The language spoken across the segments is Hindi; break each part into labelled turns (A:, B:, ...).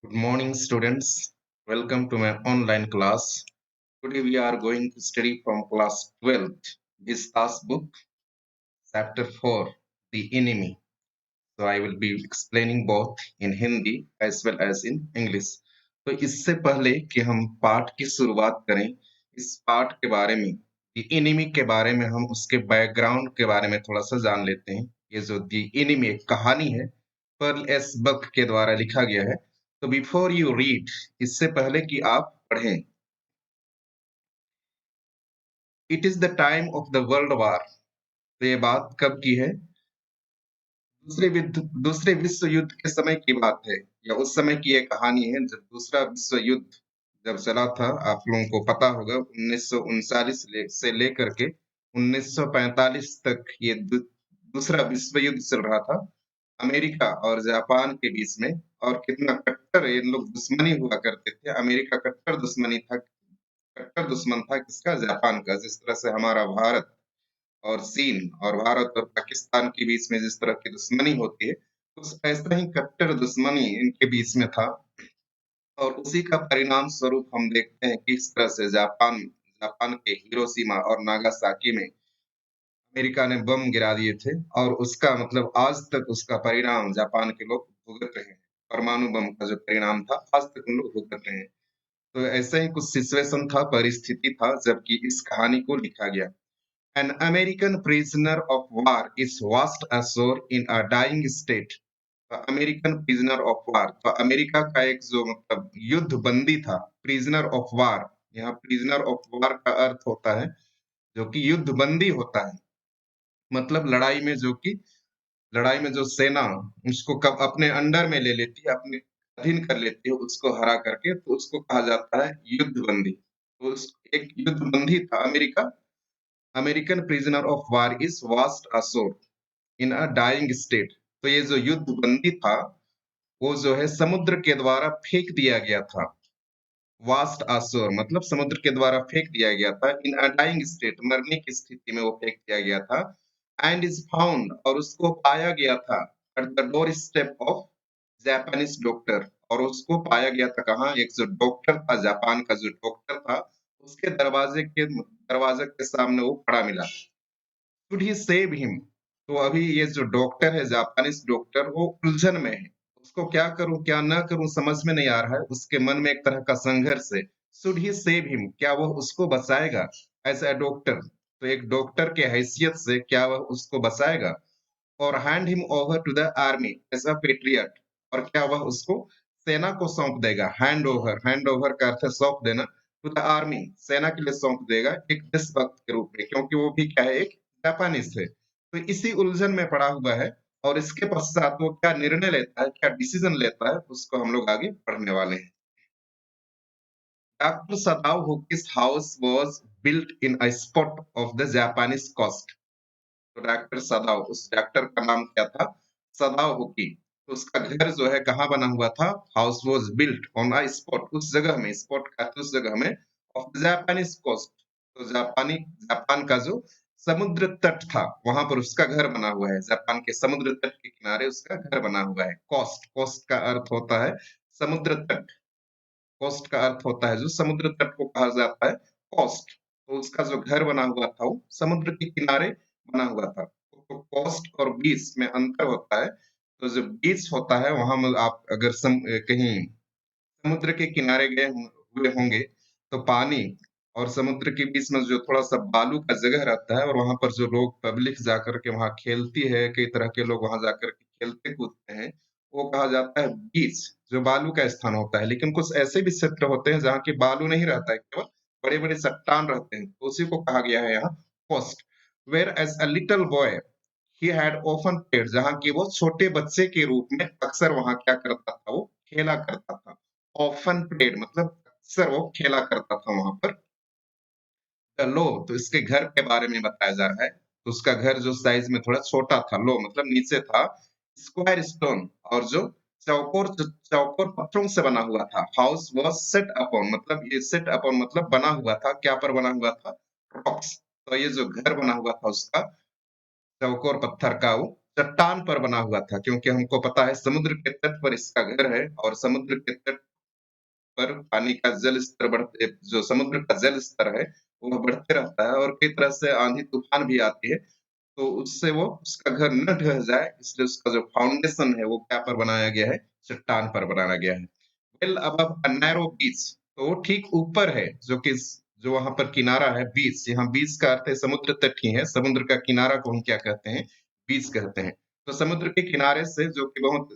A: Good morning, students. Welcome to my online class. Today we are going to study from class 12th, Vista's book, chapter 4, The Enemy. So I will be explaining both in Hindi as well as in English. तो इससे पहले कि हम पाठ की शुरुआत करें, इस पाठ के बारे में, द एनिमी के बारे में हम उसके बैकग्राउंड के बारे में थोड़ा सा जान लेते हैं। ये जो द एनिमी एक कहानी है, पर्ल एस बक के द्वारा लिखा गया है। तो बिफोर यू रीड, इससे पहले कि आप पढ़ें, it is the time of the world war. तो ये बात कब की है? दूसरे विश्व युद्ध के समय की बात है, या उस समय की एक कहानी है जब दूसरा विश्व युद्ध जब चला था। आप लोगों को पता होगा 1939 से लेकर के 1945 तक ये दूसरा विश्व युद्ध चल रहा था, अमेरिका और जापान के बीच में। और कितना कट्टर ये लोग दुश्मनी हुआ करते थे। अमेरिका कट्टर दुश्मन था किसका? जापान का। जिस तरह से हमारा भारत और चीन और भारत और पाकिस्तान के बीच में जिस तरह की दुश्मनी होती है, कुछ ऐसा ही कट्टर दुश्मनी इनके बीच में था। और उसी का परिणाम स्वरूप हम देखते हैं कि किस तरह से जापान जापान के हिरोशिमा और नागासाकी में अमेरिका ने बम गिरा दिए थे। और उसका मतलब आज तक उसका परिणाम जापान के लोग भुगत रहे हैं। परमाणु बम का जो परिणाम था, आज तक उन लोग भुगत रहे हैं। तो ऐसा ही कुछ सिचुएशन था, परिस्थिति था, जबकि इस कहानी को लिखा गया। An American prisoner of war is washed ashore in a dying state. American prisoner of वार, तो अमेरिका का एक जो मतलब युद्ध बंदी था, प्रिजनर ऑफ वार। यहाँ प्रिजनर ऑफ वार का अर्थ होता है जो कि युद्ध बंदी होता है। मतलब लड़ाई में जो सेना उसको कब अपने अंडर में ले लेती है, अपने अधीन कर लेती है, उसको हरा करके, तो उसको कहा जाता है युद्ध बंदी। तो एक युद्ध बंदी था America. American prisoner of war is washed ashore in a dying state. तो ये जो युद्ध बंदी था, वो जो है समुद्र के द्वारा फेंक दिया गया था। वास्ट अशोर मतलब समुद्र के द्वारा फेंक दिया गया था। इन अ डाइंग स्टेट, मरने की स्थिति में वो फेंक दिया गया था। एंड इज फाउंड, और उसको पाया गया था at the door step of Japanese doctor. और उसको पाया गया था कहाँ? एक जो डॉक्टर था, जापान का जो डॉक्टर था, उसके दरवाजे के सामने वो खड़ा मिला। Should he save him? तो अभी ये जो डॉक्टर है, जापानीज डॉक्टर, वो उलझन में है। उसको क्या करूं क्या ना करूं समझ में नहीं आ रहा है। उसके मन में एक तरह का संघर्ष है। शुड ही सेव हिम, क्या वह उसको बचाएगा? एज अ डॉक्टर, तो एक डॉक्टर के हैसियत से क्या वह उसको बचाएगा? और hand him over to the army as a patriot, और क्या वह उसको सेना को सौंप देगा? हैंड ओवर का अर्थ है सौंप देना। टू द आर्मी, सेना के लिए सौंप देगा एक देशभक्त के रूप में, क्योंकि वो भी क्या है? एक जापानीज है। तो इसी उलझन में पड़ा हुआ है। और इसके पश्चात वो क्या निर्णय लेता है, क्या डिसीजन लेता है, उसको हम लोग आगे पढ़ने वाले हैं। Doctor Sadao Hoki's house was built in a spot of the Japanese coast. तो डॉक्टर सदाव, उस डॉक्टर का नाम क्या था? सदाव हुकी। तो उसका घर जो है कहाँ बना हुआ था? House was built on a spot, उस जगह में, स्पॉट का उस जगह में, ऑफ जापानीज कोस्ट। तो जापान का जो समुद्र तट था, वहां पर उसका घर बना हुआ है। जापान के समुद्र तट के किनारे उसका घर बना हुआ है। कोस्ट का अर्थ होता है समुद्र तट। कोस्ट का अर्थ होता है जो समुद्र तट को कहा जाता है कोस्ट। तो उसका जो घर बना हुआ था वो समुद्र के किनारे बना हुआ था। तो कोस्ट और बीच में अंतर होता है। तो जो बीच होता है वहां में आप अगर कहीं समुद्र के किनारे हुए होंगे, तो पानी और समुद्र के बीच में जो थोड़ा सा बालू का जगह रहता है, और वहां पर जो लोग पब्लिक जाकर के वहां खेलती है, कई तरह के लोग वहां जाकर के खेलते कूदते हैं, वो कहा जाता है बीच, जो बालू का स्थान होता है। लेकिन कुछ ऐसे भी क्षेत्र होते हैं जहाँ की बालू नहीं रहता है, केवल बड़े बड़े चट्टान रहते हैं, तो उसी को कहा गया है यहाँ coast. Where as a little boy he had often played, जहाँ की वो छोटे बच्चे के रूप में अक्सर वहां क्या करता था? वो खेला करता था। ऑफन प्लेड मतलब अक्सर वो खेला करता था वहां पर। लो, तो इसके घर के बारे में बताया जा रहा है। तो उसका घर जो साइज में थोड़ा छोटा था, लो मतलब नीचे था। स्क्वायर स्टोन, और जो चौकोर पत्थरों से बना हुआ था। हाउस वाज सेट अपॉन, मतलब ये सेट अपॉन मतलब बना हुआ था, क्या पर बना हुआ था? रॉक्स। तो ये जो घर बना हुआ था उसका चौकोर पत्थर का, वो चट्टान पर बना हुआ था, क्योंकि हमको पता है समुद्र के तट पर इसका घर है और समुद्र के तट पर पानी का जल स्तर बढ़ते जो समुद्र का जल स्तर है, वो बढ़ते रहता है और कई तरह से आंधी-तूफान भी आती है। तो उससे वो उसका घर न ढह जाए, इसलिए उसका जो फाउंडेशन है वो क्या पर बनाया गया है? चट्टान पर बनाया गया है। वेल अबव अ नैरो बीच, तो वो ठीक ऊपर है, जो वहाँ पर किनारा है बीच, यहाँ बीच का अर्थ है समुद्र तट ही है, समुद्र का किनारा को हम क्या कहते हैं? बीच कहते हैं। तो समुद्र के किनारे से जो कि बहुत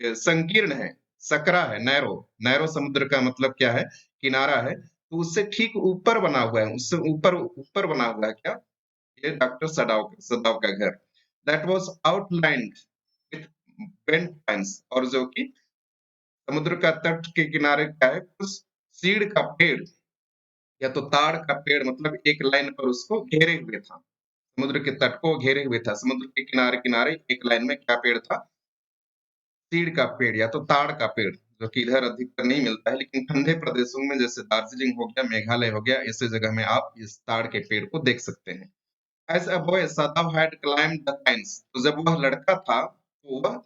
A: संकीर्ण है, सकरा है, नैरो, नैरो समुद्र का मतलब क्या है? किनारा है, तो उससे ठीक ऊपर बना हुआ है, उससे ऊपर ऊपर बना हुआ है क्या? ये डॉक्टर सदाव का घर। That was outlined with bent pines, और जो कि समुद्र का तट के किनारे क्या है, कुछ चीड़ का पेड़ या तो ताड़ का पेड़, मतलब एक लाइन पर उसको घेरे हुए था। समुद्र के तट को घेरे हुए था। समुद्र के किनारे-किनारे एक लाइन में क्या पेड़ था? चीड़ का पेड़ या तो ताड़ का पेड़, जो कि इधर अधिकतर नहीं मिलता है, लेकिन ठंडे प्रदेशों में जैसे दार्जिलिंग हो गया, मेघालय हो गया, ऐसे जगह में आप इस ताड़ के पेड़ को देख सकते हैं। As a boy, Sadav had climbed the fence. तो जब वह लड़का था, तो वह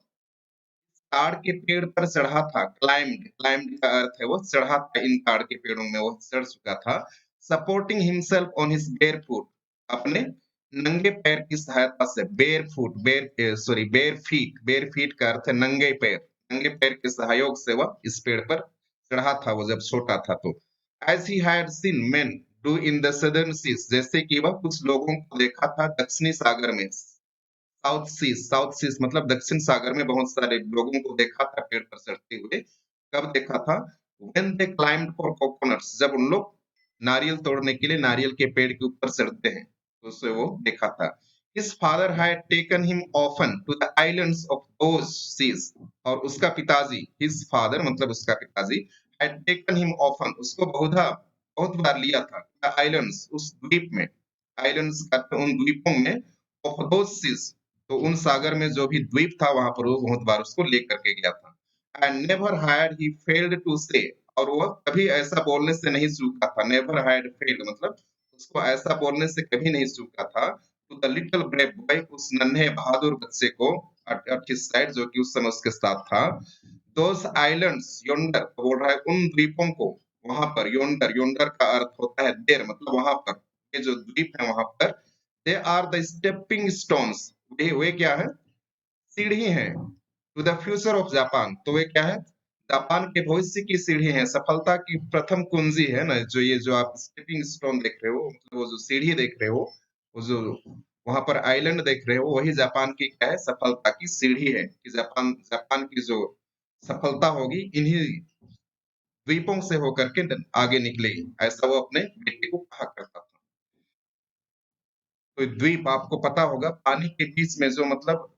A: ताड़ के पेड़ पर चढ़ा था। क्लाइम्ड, क्लाइम्ड का अर्थ है वो चढ़ा था, इन ताड़ के पेड़ों में वह चढ़ चुका था। Supporting himself on his bare foot, अपने नंगे पैर की सहायता से, bear foot, bare feet, bare feet का अर्थ है नंगे पैर, नंगे पैर के सहयोग से वह इस पेड़ पर चढ़ा था, वो जब छोटा था तो। As he had seen men do in the southern seas, जैसे कि वह कुछ लोगों को देखा था दक्षिणी सागर में। साउथ सीज मतलब दक्षिण सागर में बहुत सारे लोगों को देखा था पेड़ पर चढ़ते हुए। कब देखा था? When they climbed for coconuts, जब उन लोग नारियल तोड़ने के लिए नारियल के पेड़ के ऊपर चढ़ते हैं, तो उसे वो देखा था। His father had taken him often to the islands of those seas, और उसका पिताजी, his father मतलब उसका पिताजी, had taken him often, उसको बहुत बार लिया था the islands, उस द्वीप में, islands का अर्थ उन द्वीपों में, of those seas, तो उन सागर में जो भी द्वीप था वहां पर वो बहुत बार उसको लेकर के गया था। And never had he failed to say, और वह कभी ऐसा बोलने से नहीं चूका था। नेवर हैड फेल्ड मतलब उसको ऐसा बोलने से कभी नहीं चूका था। To the little brave boy, उस नन्हे बहादुर बच्चे को, एट हिज साइड, जो कि उस समय उसके साथ था। दोस आइलैंड्स योंडर, बोल रहा है उन द्वीपों को, वहां पर योंडर, योंडर का अर्थ होता है देर, मतलब वहां पर, ये जो द्वीप है वहां पर, they are the stepping stones, वे क्या है? सीढ़ी हैं to the future of Japan, तो वे क्या है? जापान के भविष्य की सीढ़ी है, सफलता की प्रथम कुंजी है ना, जो ये जो आप स्टेपिंग स्टोन देख रहे हो, मतलब वो जो सीढ़ी देख रहे हो, वो जो वहां पर आइलैंड देख रहे हो, वही जापान की क्या है? सफलता की सीढ़ी है, कि जापान जापान की जो सफलता होगी इन्हीं द्वीपों से होकर के आगे निकलेगी, ऐसा वो अपने बेटे को कहा करता था। तो द्वीप आपको पता होगा, पानी के बीच में जो मतलब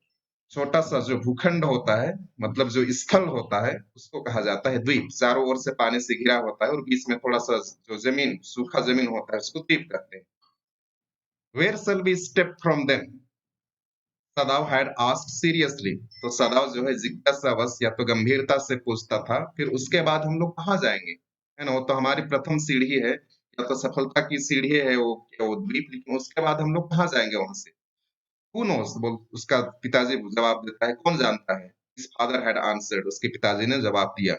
A: छोटा-सा जो भूखंड होता है, मतलब जो स्थल होता है, उसको कहा जाता है द्वीप। चारों ओर से पानी से घिरा होता है और बीच में थोड़ा-सा जो ज़मीन, सूखा ज़मीन होता है, उसको द्वीप कहते हैं। "Where shall we step from them?" Sadao had asked seriously. तो सदाव जो है जिज्ञासावश या तो गंभीरता से पूछता था, फिर उसके बाद हम लोग कहाँ जाएँगे? है ना? वो तो हमारी प्रथम सीढ़ी है, या तो सफलता की सीढ़ी है वो द्वीप, लेकिन उसके बाद हम लोग कहाँ जाएँगे वहाँ से? हू नोस, बोल उसका पिताजी जवाब देता है, कौन जानता है? हिज फादर हैड आंसर्ड, उसके पिताजी ने जवाब दिया।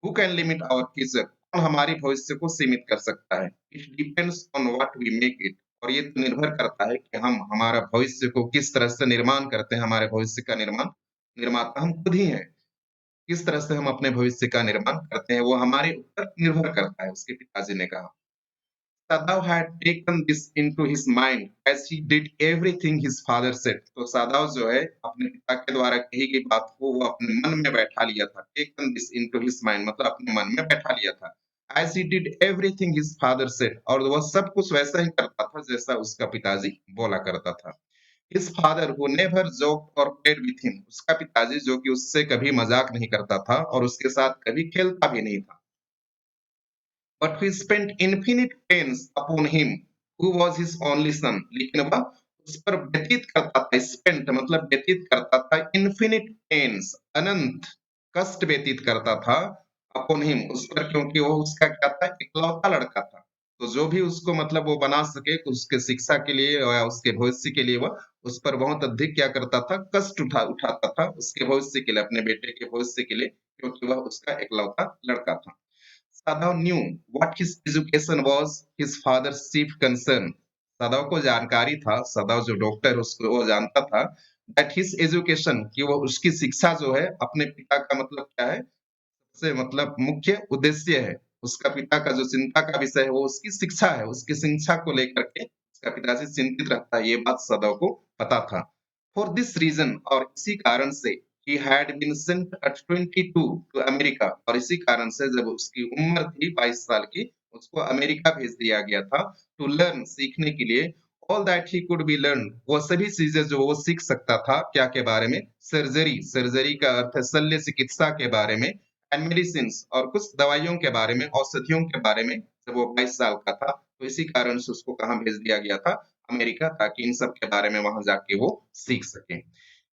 A: Who can limit our future, कौन हमारी भविष्य को सीमित कर सकता है? It depends on what we make it, और ये तो निर्भर करता है कि हम हमारा भविष्य को किस तरह से निर्माण करते हैं। हमारे भविष्य का निर्माता हम खुद ही हैं। किस तरह से हम अपने भविष्य का निर्माण करते हैं, वो हमारे ऊपर निर्भर करता है, उसके पिताजी ने कहा। Sadaf had taken this into his mind as he did everything his father said. तो सादाव जो है अपने पिता के द्वारा कही गई बात को वो अपने मन में बैठा लिया था। Taken this into his mind मतलब अपने मन में बैठा लिया था। As he did everything his father said, और वह सब कुछ वैसा ही करता था जैसा उसका पिताजी बोला करता था। His father who never joked or played with him, उसका पिताजी जो कि उससे कभी मजाक नहीं करता था और उसके साथ कभी खेलता भी नहीं था। but he spent infinite pains upon him who was his only son, लेकिन वह उस पर व्यतीत करता था, spent मतलब व्यतीत करता था, infinite pains अनंत कष्ट व्यतीत करता था upon him उस पर, क्योंकि वो उसका क्या था? इकलौता लड़का था। तो जो भी उसको मतलब वो बना सके, उसके शिक्षा के लिए या उसके भविष्य के लिए वह उस पर बहुत अधिक क्या करता था, कष्ट उठाता था उसके भविष्य के लिए, अपने बेटे के भविष्य के लिए, क्योंकि वह उसका इकलौता लड़का था। Sadhav knew what his education was his father's chief concern. सदाव को जानकारी था, सदाव जो डॉक्टर उसको वो जानता था that his education कि वो उसकी शिक्षा जो है अपने पिता का मतलब क्या है, से मतलब मुख्य उद्देश्य है। उसका पिता का जो चिंता का विषय है वो उसकी शिक्षा है, उसकी शिक्षा को लेकर के उसका पिताजी चिंतित रहता है, ये बात सदाव को पता था। फॉर दिस रीजन और इसी कारण से he had been sent at 22 to America, और इसी कारण से जब उसकी उम्र थी 22 साल की, उसको अमेरिका भेज दिया गया था टू लर्न सीखने के लिए all that he could be learn, वो सभी चीजें जो वो सीख सकता था, क्या के बारे में, सर्जरी, सर्जरी का अर्थ है शल्य चिकित्सा के बारे में, एंड मेडिसिन और कुछ दवाइयों के बारे में, औषधियों के बारे में, जब वो 22 साल का था तो इसी कारण से उसको कहाँ भेज दिया गया था, अमेरिका, ताकि इन सब के बारे में वहां जाके वो सीख सके।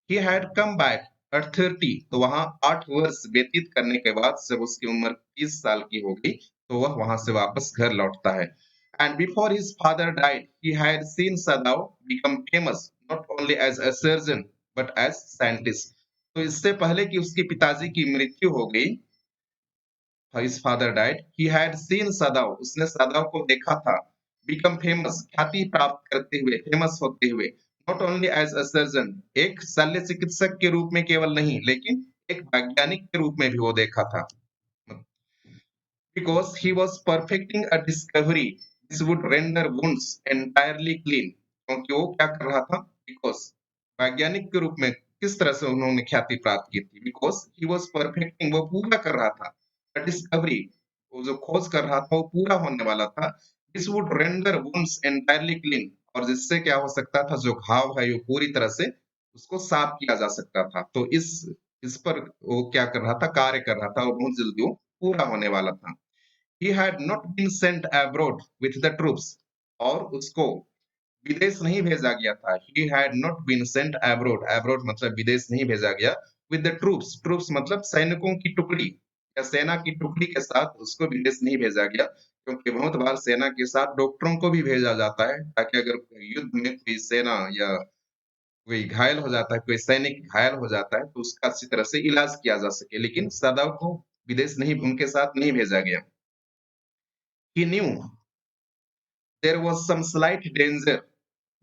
A: He had come back at 30, तो वहां 8 वर्ष व्यतीत करने के बाद जब उसकी उम्र 30 साल की हो गई तो वह वहां से वापस घर लौटता है। And before his father died, he had seen Sadav become famous not only as a surgeon but as scientist. तो इससे पहले कि उसके पिताजी की मृत्यु हो गई, his father died, he had seen Sadav, उसने सदाव को देखा था, become famous, ख्याति प्राप्त करते हुए, फेमस होते हुए, not only as a surgeon, एक शल्य चिकित्सक के रूप में केवल नहीं, लेकिन एक वैज्ञानिक के रूप में भी वो देखा था। Because he was perfecting a discovery this would render wounds entirely clean, क्योंकि वो क्या कर रहा था, because वैज्ञानिक के रूप में किस तरह से उन्होंने ख्याति प्राप्त की थी, because he was perfecting, वो पूरा कर रहा था, a discovery, वो जो खोज कर रहा था वो पूरा होने वाला था, this would render wounds entirely clean, और जिससे क्या हो सकता था, जो घाव है वो पूरी तरह से उसको साफ किया जा सकता था। तो इस पर वो क्या कर रहा था, कार्य कर रहा था, और बहुत जल्दी वो पूरा होने वाला था। He had not been sent abroad with the troops, और उसको विदेश नहीं भेजा गया था। He had not been sent abroad, abroad मतलब विदेश नहीं भेजा गया, with the troops, troops मतलब सैनिकों की टुकड़ी या सेना की टुकड़ी के साथ उसको विदेश नहीं भेजा गया, क्योंकि बहुत बार सेना के साथ डॉक्टरों को भी भेजा जाता है, ताकि अगर युद्ध में कोई सेना या कोई घायल हो जाता है, कोई सैनिक घायल हो जाता है, तो उसका अच्छी तरह से इलाज किया जा सके, लेकिन सदैव को विदेश नहीं, उनके साथ नहीं भेजा गया। He knew there was some slight danger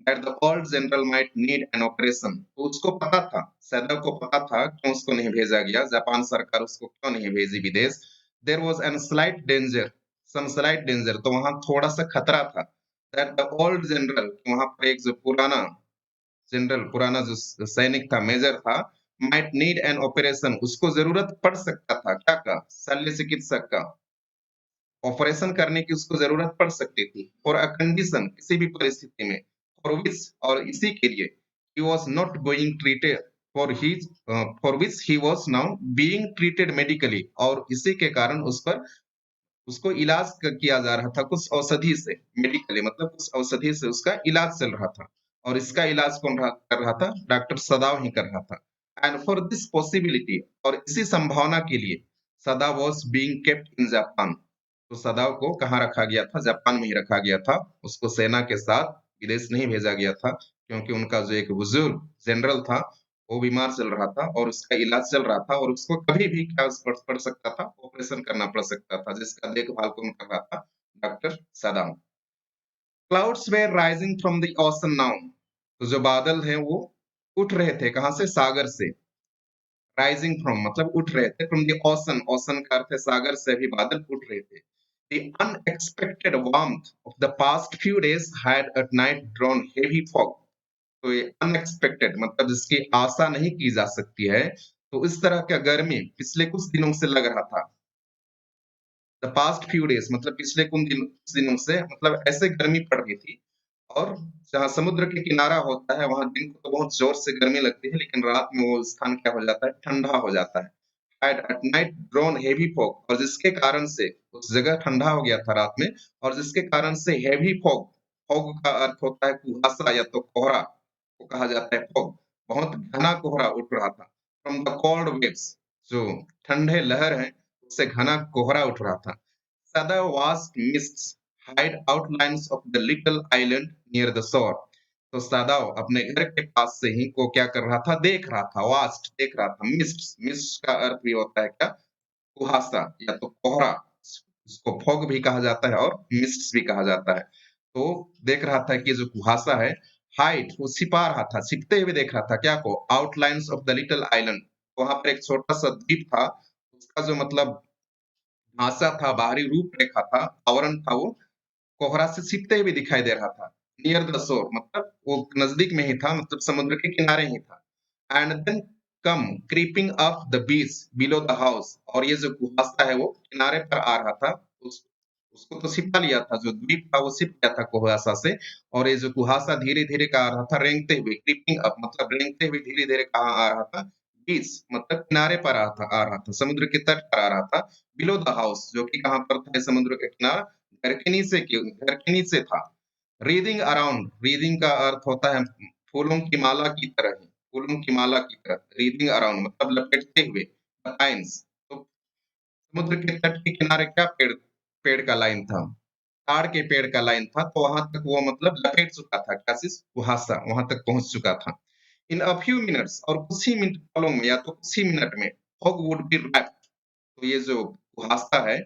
A: that the old general might need an operation. तो उसको पता था, सैदव को पता था क्यों उसको नहीं भेजा गया, जापान सरकार उसको क्यों नहीं भेजी विदेश। There was an slight danger, some slight danger, तो वहां थोड़ा सा खतरा था, that the old general, वहां पर एक जो पुराना जनरल, पुराना जो सैनिक था, मेजर था, might need an operation, उसको जरूरत पड़ सकता था, क्या का, शल्य चिकित्सक का, ऑपरेशन करने की उसको जरूरत पड़ सकती थी, फॉर अ कंडीशन, किसी भी परिस्थिति में, फॉर विच, और इसी के लिए, he was not going treated for his, for which he was now being treated medically, और इसी के कारण उस पर उसको इलाज किया जा रहा था कुछ औषधि से, मेडिकली मतलब कुछ औषधि से उसका इलाज चल रहा था, और इसका इलाज कौन कर रहा था, डॉक्टर सदाव ही कर रहा था। एंड फॉर दिस पॉसिबिलिटी, और इसी संभावना के लिए, सदाव was being kept in Japan, तो सदाव को कहाँ रखा गया था, जापान में ही रखा गया था, उसको सेना के साथ विदेश नहीं भेजा गया था, क्योंकि उनका जो एक बुजुर्ग जनरल था वो बीमार चल रहा था और उसका इलाज चल रहा था, और उसको कभी भी क्या पड़ सकता था, ऑपरेशन करना पड़ सकता था, जिसका देखभाल कौन कर रहा था, doctor Sadao. Clouds were rising from the ocean now, तो जो बादल हैं वो उठ रहे थे, कहां से, सागर से, राइजिंग फ्रॉम मतलब उठ रहे थे, फ्रॉम द ओशन, ओशन का अर्थ है सागर से भी बादल उठ रहे थे। The unexpected warmth of the past few days had at night drawn heavy fog, तो ये अनएक्सपेक्टेड मतलब जिसकी आशा नहीं की जा सकती है, तो इस तरह का गर्मी पिछले कुछ दिनों से लग रहा था। द पास्ट फ्यू डेज मतलब पिछले कुछ दिनों से, मतलब ऐसे गर्मी पड़ रही थी, और जहाँ समुद्र के किनारा होता है वहां दिन को तो बहुत जोर से गर्मी लगती है, लेकिन रात में वो स्थान क्या हो जाता है, ठंडा हो जाता है। Had at night drawn heavy fog, और जिसके कारण से उस जगह ठंडा हो गया था रात में, और जिसके कारण से heavy fog, fog का अर्थ होता है कुहासा या तो कोहरा, को कहा जाता है fog, बहुत घना कोहरा उठ रहा था। From the cold waves, जो ठंडे लहर हैं उससे घना कोहरा उठ रहा था। Sada vast mists hide outlines of the little island near the shore, तो सादाव अपने घर के पास से ही वो क्या कर रहा था, देख रहा था, वास्ट देख रहा था। मिस्ट मिस्ट का अर्थ भी होता है क्या, कुहासा या तो कोहरा, इसको फॉग भी कहा जाता है और मिस्ट भी कहा जाता है। तो देख रहा था कि जो कुहासा है, हाइड वो छिपा रहा था, छिपते हुए देख रहा था क्या को, आउटलाइन्स ऑफ द लिटिल आइलैंड। वहां पर एक छोटा सा द्वीप था, उसका जो मतलब ढांचा था, बाहरी रूपरेखा था, आवरण था, वो कोहरा से छिपते हुए दिखाई दे रहा था। नियर द शोर मतलब वो नजदीक में ही था, मतलब समुद्र के किनारे ही था। And then come creeping up the beach below the house, और ये जो कुहासा है वो किनारे पर आ रहा था। उस उसको तो छिपा लिया था, जो द्वीप था वो छिप गया था कुहासा से। और ये जो कुहासा धीरे धीरे का आ रहा था, रेंगते हुए, क्रीपिंग अप मतलब रेंगते हुए धीरे धीरे कहाँ आ रहा था, बीच मतलब किनारे पर आ रहा था, समुद्र के तट पर आ रहा था। बिलो द हाउस जो कि कहाँ पर था, समुद्र के किनारा, घर के नीचे था। रीदिंग अराउंड, रीदिंग का अर्थ होता है फूलों की माला की तरह ही, फूलों की माला की तरह। रीदिंग अराउंड मतलब लपेटते हुए, लाइन्स। तो समुद्र के तट के किनारे क्या पेड़, पेड़ का लाइन था, ताड़ के पेड़ का लाइन था। तो वहां तक वो मतलब लपेट चुका था, क्या चीज, कुहासा वहां तक पहुंच चुका था। इन अ फ्यू मिनट्स, और कुछ ही मिनट पलों में या तो कुछ ही मिनट में, फॉग वुड बी रैप्ड, तो ये जो कुहासा है,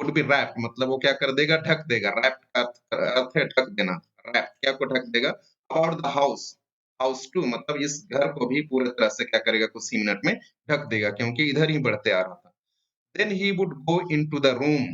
A: वुड बी रैप्ड मतलब वो क्या कर देगा, ढक देगा। रैप्ड का अर्थ है ढक देना। रैप क्या को ढक देगा, about the house, house to मतलब इस घर को भी पूरी तरह से क्या करेगा, कुछ ही मिनट में ढक देगा, क्योंकि इधर ही बढ़ते आ रहा था। Then he would go into the room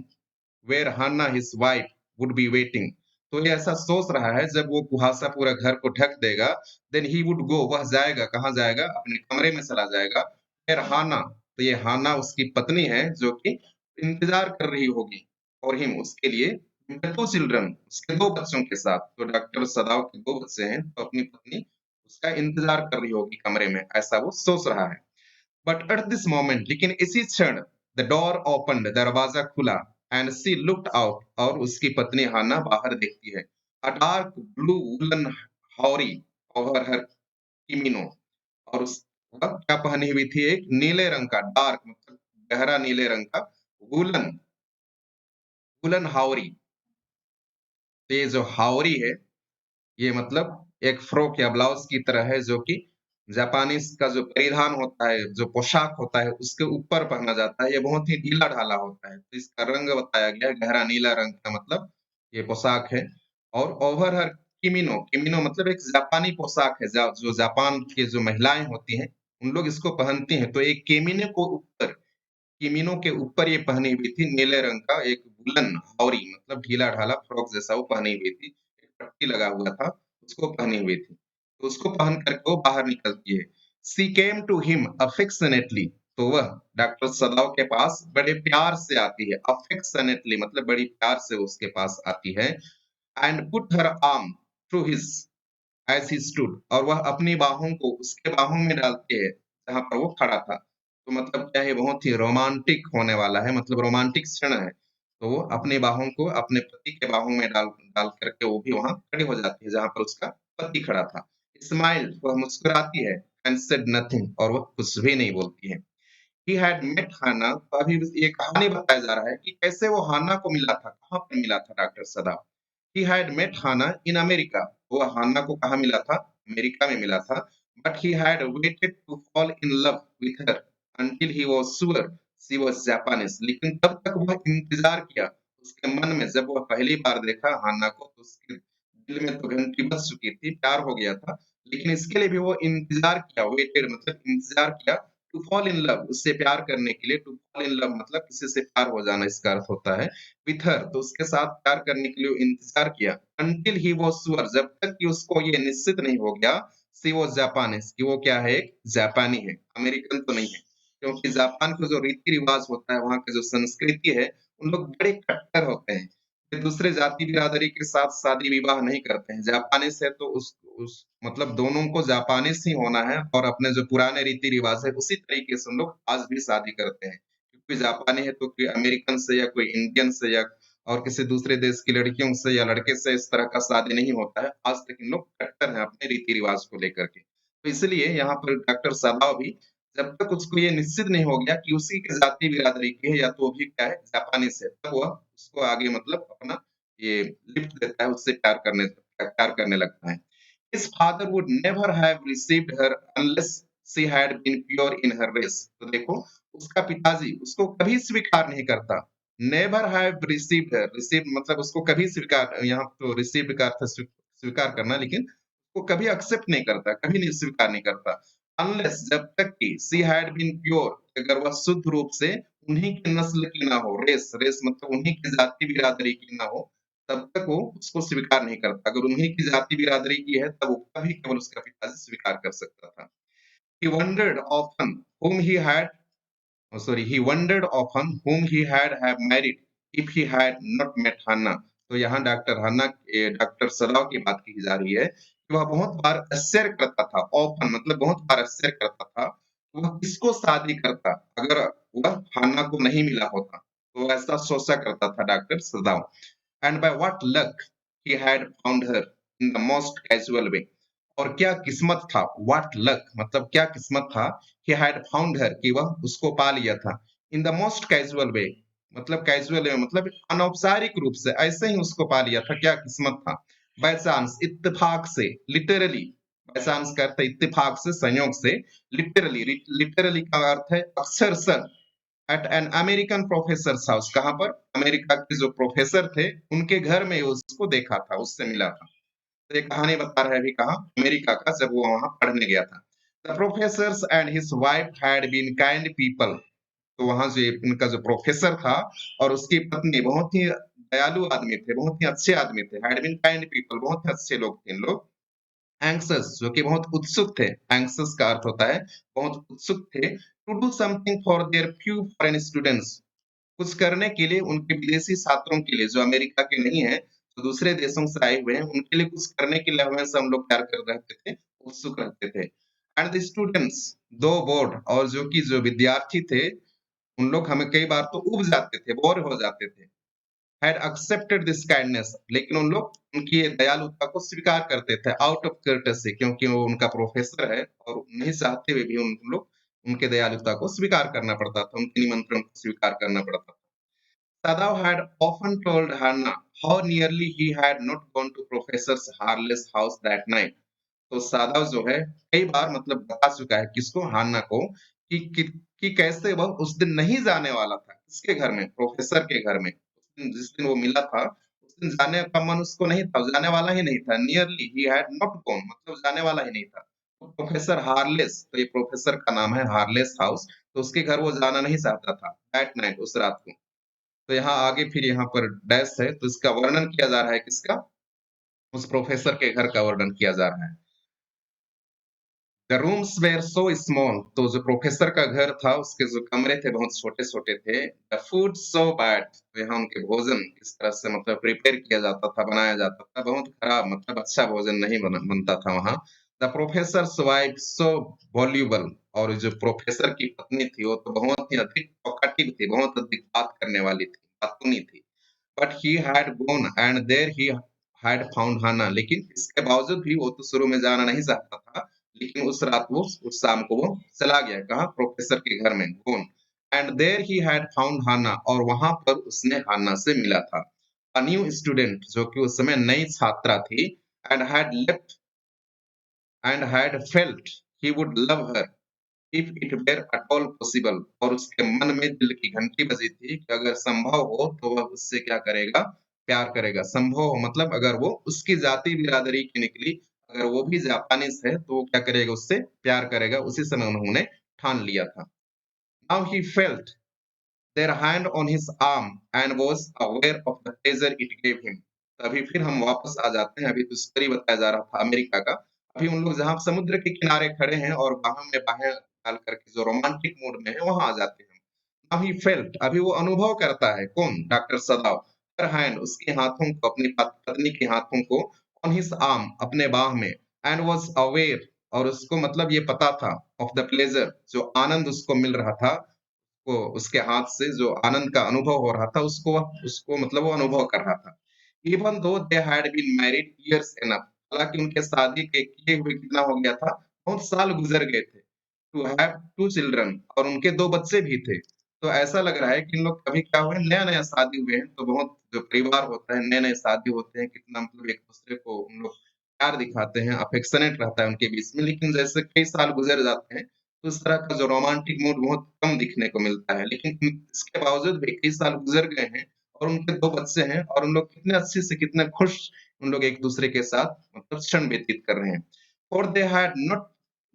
A: where Hana his wife would be waiting. तो ये ऐसा सोच रहा है, जब वो कुहासा पूरा घर को ढक देगा, देन ही वुड गो वह जाएगा, कहाँ जाएगा, अपने कमरे में चला जाएगा। फिर हाना, तो ये हाना उसकी पत्नी है, जो कि इंतजार कर रही होगी और हिम उसके लिए, टू चिल्ड्रन उसके दो बच्चों के साथ। तो डॉक्टर सदाव के दो बच्चे हैं, तो अपनी पत्नी उसका इंतजार कर रही होगी कमरे में, ऐसा वो सोच रहा है। बट एट दिस मोमेंट, लेकिन इसी क्षण, द डोर ओपन्ड, दरवाजा खुला, एंड सी लुक्ड आउट, और उसकी पत्नी हाना बाहर देखती है। A dark blue woollen haori over her kimono, और उस वह क्या पहनी हुई थी, एक नीले रंग का, डार्क मतलब गहरा नीले रंग का वुलन, वुलन हावरी। तो ये जो हावरी है, ये मतलब एक फ्रॉक या ब्लाउज की तरह है, जो कि जापानीज का जो परिधान होता है, जो पोशाक होता है, उसके ऊपर पहना जाता है। ये बहुत ही ढीला-ढाला होता है। तो इसका रंग बताया गया है, गहरा नीला रंग का मतलब ये पोशाक है। और ओवर हर किमीनो, किमीनो मतलब एक जापानी पोशाक है, जो जापान की जो महिलाएँ होती हैं, उन लोग इसको पहनती हैं। तो एक केमिने को ऊपर, किमीनो के ऊपर ये पहनी हुई थी नीले रंग का एक वूलन हावरी मतलब ढीला-ढाला फ्रॉक जैसा वो पहनी हुई थी। एक पट्टी लगा हुआ था, उसको पहनी हुई थी। तो उसको पहन कर के वो बाहर निकलती है। She came to him affectionately, तो वह डॉक्टर सदाव के पास बड़े प्यार से आती है। अफेक्शनेटली मतलब बड़ी प्यार से उसके पास आती है। And put her arm through his as he stood, और वह अपनी बाहों को उसके बाहों में डालती है, जहाँ पर वो खड़ा था। तो मतलब क्या है, बहुत ही रोमांटिक होने वाला है, मतलब रोमांटिक क्षण है। तो वो अपनी बाहों को अपने पति के बाहों में डाल डाल कर के वो भी वहाँ खड़ी हो जाती है, जहाँ पर उसका पति खड़ा था। स्माइल्ड, वह मुस्कुराती है, एंड सेड नथिंग, और वह कुछ भी नहीं बोलती है। ही हैड मेट हाना, तो अभी ये कहानी बताया जा रहा है कि कैसे वो हाना को मिला था, कहाँ पर मिला था डॉक्टर सदा। He had met Hannah in America. वो हाना को कहाँ मिला था? अमेरिका में मिला था। But he had waited to fall in love with her until he was sure she was Japanese. लेकिन तब तक वह इंतजार किया। उसके मन में जब वह पहली बार देखा हाना को, तो उसके दिल में तो घंटी बज चुकी थी, प्यार हो गया था। लेकिन इसके लिए भी वो इंतजार किया, वेटेड मतलब इंतजार किया, टू फॉल इन लव उससे प्यार करने के लिए। टू फॉल इन लव मतलब किसी से प्यार हो जाना, इसका अर्थ होता है। विथ हर, तो उसके साथ प्यार करने के लिए इंतजार किया। अंटिल ही वाज श्योर, जब तक कि उसको ये निश्चित नहीं हो गया, शी वाज जापानीज, कि वो क्या है, एक जापानी है, अमेरिकन तो नहीं है। क्योंकि जापान का जो रीति-रिवाज होता है, वहाँ की जो संस्कृति है, उन लोग बड़े कट्टर होते हैं। वे दूसरे जाति बिरादरी के साथ शादी-विवाह नहीं करते हैं। जापानीज है तो उस मतलब दोनों को जापानीज ही होना है, और अपने जो पुराने रीति-रिवाज है, उसी तरीके से हम लोग आज भी शादी करते हैं। कोई जापानी है तो कोई अमेरिकन से या कोई इंडियन से या और किसी दूसरे देश की लड़कियों से या लड़के से इस तरह का शादी नहीं होता है। आज तक इन लोग कट्टर हैं अपने रीति-रिवाज को लेकर के। तो इसलिए यहाँ पर डॉक्टर सदाव भी, जब तक उसको ये निश्चित नहीं हो गया कि उसी की जाति बिरादरी की है या तो वो भी क्या है, जापानीज़ है, तब वह उसको आगे मतलब अपना ये लिफ्ट देता है, उससे प्यार करने लगता है। His father would never have received her unless she had been pure in her race. तो देखो, उसका पिताजी उसको कभी स्वीकार नहीं करता। Never have received her, receive मतलब उसको कभी स्वीकार, यहाँ तो रिसीव्ड का अर्थ स्वीकार करना, लेकिन वो कभी एक्सेप्ट नहीं करता, कभी नहीं स्वीकार नहीं करता। अनलेस, जब तक कि सी हैड बीन प्योर, अगर वह शुद्ध रूप से उन्हीं की नस्ल की ना हो, रेस रेस मतलब उन्हीं की जाति बिरादरी की ना हो, तब तक वो उसको स्वीकार नहीं करता। अगर उन्हीं की जाति बिरादरी की है, तब वो तभी केवल उसका पिताजी स्वीकार कर सकता था। He wondered often whom he had he wondered often whom he had have married if he had not met Hannah. तो यहाँ डॉक्टर सदाव की बात की जा रही है कि वह बहुत बार आश्चर्य करता था, ऑफन मतलब बहुत बार आश्चर्य करता था, वह किसको शादी करता अगर वह हान्ना को नहीं मिला होता। तो ऐसा सोचा करता था doctor सदाव। And by what luck he had found her in the most casual way. और क्या किस्मत था, what luck मतलब क्या किस्मत था, he had found her कि वह उसको पा लिया था, in the most casual way मतलब कैजुअल वे मतलब अनौपचारिक रूप से ऐसे ही उसको पा लिया था, क्या किस्मत था। बाय चांस, इत्तेफाक से, लिटरली, बाय चांस का अर्थ है इत्तेफाक से, संयोग से, लिटरली, लिटरली का अर्थ है अक्षरशः, at an American professor house, कहां पर, अमेरिका के जो प्रोफेसर थे उनके घर में उसको देखा था, उससे मिला था। तो ये कहानी बता रहा है अभी कहा, अमेरिका का, जब वो वहां पढ़ने गया था। The professor and his wife had been kind people. तो वहां जो इनका जो प्रोफेसर था और उसकी पत्नी बहुत ही दयालु आदमी थे, बहुत ही अच्छे आदमी थे, हैड बीन काइंड पीपल बहुत ही अच्छे लोग थे इन लोग। एंक्सस जो कि बहुत उत्सुक थे, एंक्सस का अर्थ होता है बहुत उत्सुक थे, to do something for their few foreign students, कुछ करने के लिए उनके विदेशी छात्रों के लिए, जो अमेरिका के नहीं है, जो दूसरे देशों से आए हुए हैं, उनके लिए कुछ करने के लिए हमेशा हम लोग प्यार कर रहते थे, उत्सुक रहते थे। एंड द स्टूडेंट्स, दो बोर्ड, और जो कि जो विद्यार्थी थे, उन लोग हमें कई बार तो उब जाते थे, बोर हो जाते थे। हैड एक्सेप्टेड दिस काइंडनेस, लेकिन उन लोग उनकी ये दयालुता को स्वीकार करते थे, आउट ऑफ कर्टसी, क्योंकि वो उनका प्रोफेसर है और नहीं चाहते हुए भी उन लोग उनके दयालुता को स्वीकार करना पड़ता था, उनके निमंत्रण को स्वीकार करना पड़ता था। Sadao had often told Hannah how nearly he had not gone to Professor Harley's house that night. तो सादा जो है कई बार मतलब बता चुका है किसको, हान्ना को, कि कैसे वह उस दिन नहीं जाने वाला था, किसके घर में, प्रोफेसर के घर में। उस दिन जिस दिन वो मिला था, उस दिन जाने का मन उसको नहीं था, जाने वाला ही नहीं था। Nearly he had not gone मतलब जाने वाला ही नहीं था। तो प्रोफेसर हार्लेस, तो ये प्रोफेसर का नाम है हार्लेस हाउस, तो उसके घर वो जाना नहीं चाहता था दैट नाइट, उस रात को। तो यहाँ आगे फिर यहाँ पर डैश है, तो इसका वर्णन किया जा रहा है किसका, उस प्रोफेसर के घर का वर्णन किया जा रहा है। The rooms were so small, तो जो प्रोफेसर का घर था उसके जो कमरे थे बहुत छोटे छोटे थे। द फूड सो बैड, तो यहाँ उनके भोजन किस तरह से मतलब प्रिपेयर किया जाता था, बनाया जाता था, बहुत खराब, मतलब अच्छा भोजन नहीं बनता था वहाँ। The professor wife so voluble, और जो प्रोफेसर की पत्नी थी वो तो बहुत ही अधिक टॉकेटिव थी, बहुत अधिक बात करने वाली थी, बातूनी थी। But he had gone and there he had found Hana, लेकिन इसके बावजूद भी वो तो शुरू में जाना नहीं चाहता था, लेकिन उस रात वो, उस शाम को वो चला गया, कहा, प्रोफेसर के घर में, gone. And there he had found Hana, और वहां पर उसने हाना से मिला था। अ न्यू स्टूडेंट, जो कि उस समय नई छात्रा थी, and had left and had felt he would love her if it were at all possible, और उसके मन में दिल की घंटी बजी थी कि अगर संभव हो तो वह उससे क्या करेगा, प्यार करेगा। संभव हो मतलब अगर वो उसकी जाति बिरादरी की निकली, अगर वो भी जापानीज है तो वो क्या करेगा, उससे प्यार करेगा। उसी समय उन्होंने ठान लिया था। Now he felt their hand on his arm and was aware of the pleasure it gave him. तभी फिर हम वापस आ जाते हैं, अभी तो स्टोरी बताया जा रहा था अमेरिका का। अभी उन लोग जहाँ समुद्र के किनारे खड़े हैं और बाहों में बाहें डाल करके जो रोमांटिक मूड में है वहां आ जाते हैं। Now he felt, अभी वो अनुभव करता है, कौन, डॉक्टर सदाव, her hand, उसके हाथों को, अपनी पत्नी के हाथों को, on his arm, अपने बाह में, and was aware, और उसको मतलब ये पता था, of the pleasure, जो आनंद उसको मिल रहा था, को उसके हाथ से जो आनंद का अनुभव हो रहा था, उसको मतलब वो अनुभव कर रहा था। Even though they had been married years enough, हालांकि उनके शादी के किए हुए कितना हो गया था, बहुत साल गुजर गए थे। टू हैव टू चिल्ड्रन, और उनके दो बच्चे भी थे। तो ऐसा लग रहा है कि इन लोग कभी क्या हुए, नया नया शादी हुए हैं, तो बहुत जो परिवार होता है, नए नए शादी होते हैं, कितना मतलब एक दूसरे को उन लोग प्यार दिखाते हैं, अफेक्शनेट रहता है उनके बीच में। लेकिन जैसे कई साल गुज़र जाते हैं, तो इस तरह का जो रोमांटिक मूड बहुत कम दिखने को मिलता है। लेकिन इसके बावजूद भी कई साल गुज़र गए हैं और उनके 2 बच्चे हैं और उन लोग कितने अच्छे से कितने खुश उन लोग एक-दूसरे के साथ मतलब क्षण व्यतीत कर रहे हैं। और they had not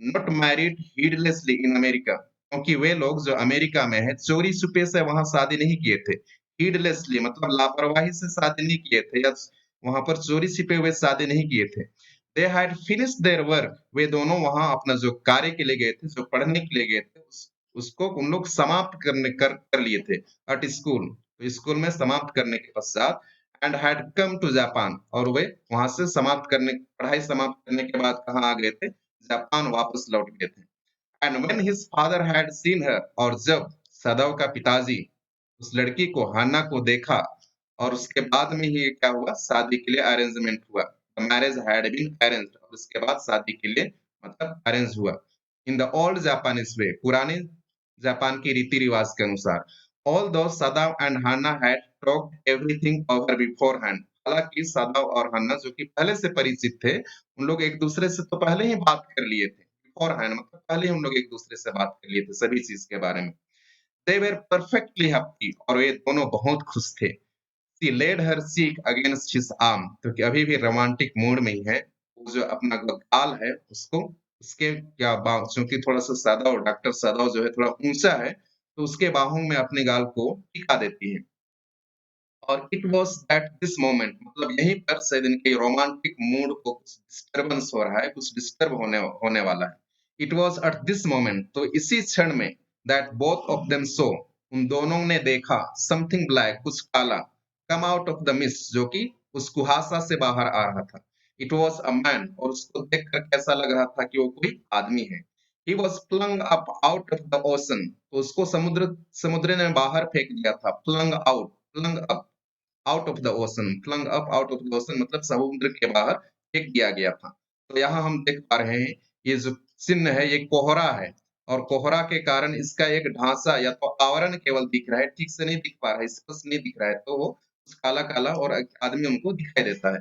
A: not married heedlessly in America, क्योंकि वे लोग जो अमेरिका में हैं, चोरी-छुपे से वहाँ शादी नहीं किए थे। हीडलेसली मतलब लापरवाही से शादी नहीं किए थे या वहाँ पर चोरी-छिपे हुए शादी नहीं किए थे। They had finished their work, वे दोनों वहाँ अपना जो कार्य के लिए गए थे, जो पढ़ने के लिए गए थे, उसको उन लोग समाप्त कर लिए थे एट स्कूल। तो स्कूल में समाप्त करने के पश्चात and had come to Japan, और वे वहाँ से समाप्त करने पढ़ाई समाप्त करने के बाद कहाँ आ गए थे? जापान वापस लौट गए थे। And when his father had seen हर, और जब सदाओ का पिताजी उस लड़की को हान्ना को देखा और उसके बाद में ही क्या हुआ, शादी के लिए अरेंजमेंट हुआ। मैरिज हैड बीन अरेंज्ड, और उसके बाद शादी के लिए मतलब अरेंज हुआ। In the old Japanese way, पुराने जापान के रीति रिवाज के अनुसार। Although Sadao and Hanna had talked everything over beforehand, हालांकि सदाव और हन्ना जो कि पहले से परिचित थे, उन लोग एक दूसरे से तो पहले ही बात कर लिए थे। बिफोरहैंड मतलब पहले ही उन लोग एक दूसरे से बात कर लिए थे सभी चीज के बारे में। दे वर परफेक्टली हैप्पी, और ये दोनों बहुत खुश थे। She laid her cheek against his arm, क्योंकि अभी भी रोमांटिक मूड में ही है। वो जो अपना गाल है उसको उसके क्या चूंकि थोड़ा सा सादा और डॉक्टर सादा जो है थोड़ा ऊंचा है, तो उसके बाहों में अपने गाल को टिका देती है। और it was at this moment, मतलब यहीं पर शायद इनके रोमांटिक मूड को कुछ डिस्टर्बेंस हो रहा है, कुछ डिस्टर्ब होने वाला है। It was at this moment, तो इसी क्षण में that both of them so, उन दोनों ने देखा समथिंग ब्लैक, कुछ काला, come out of the mist, जो कि उस कुहासा से बाहर आ रहा था। इट वाज़ अ मैन, और उसको देखकर कैसा लग रहा था कि वो कोई आदमी है। He was flung up out of the ocean, तो उसको समुद्र ने बाहर फेंक दिया था। Flung up out of the ocean, flung up out of the ocean मतलब समुद्र के बाहर फेंक दिया गया था। तो यहाँ हम देख पा रहे हैं, ये जो चिन्ह है ये कोहरा है, और कोहरा के कारण इसका एक ढांचा या तो आवरण केवल दिख रहा है, ठीक से नहीं दिख पा रहा है, स्पष्ट नहीं दिख रहा है, तो वो काला-काला और आदमी हमको दिखाई देता है।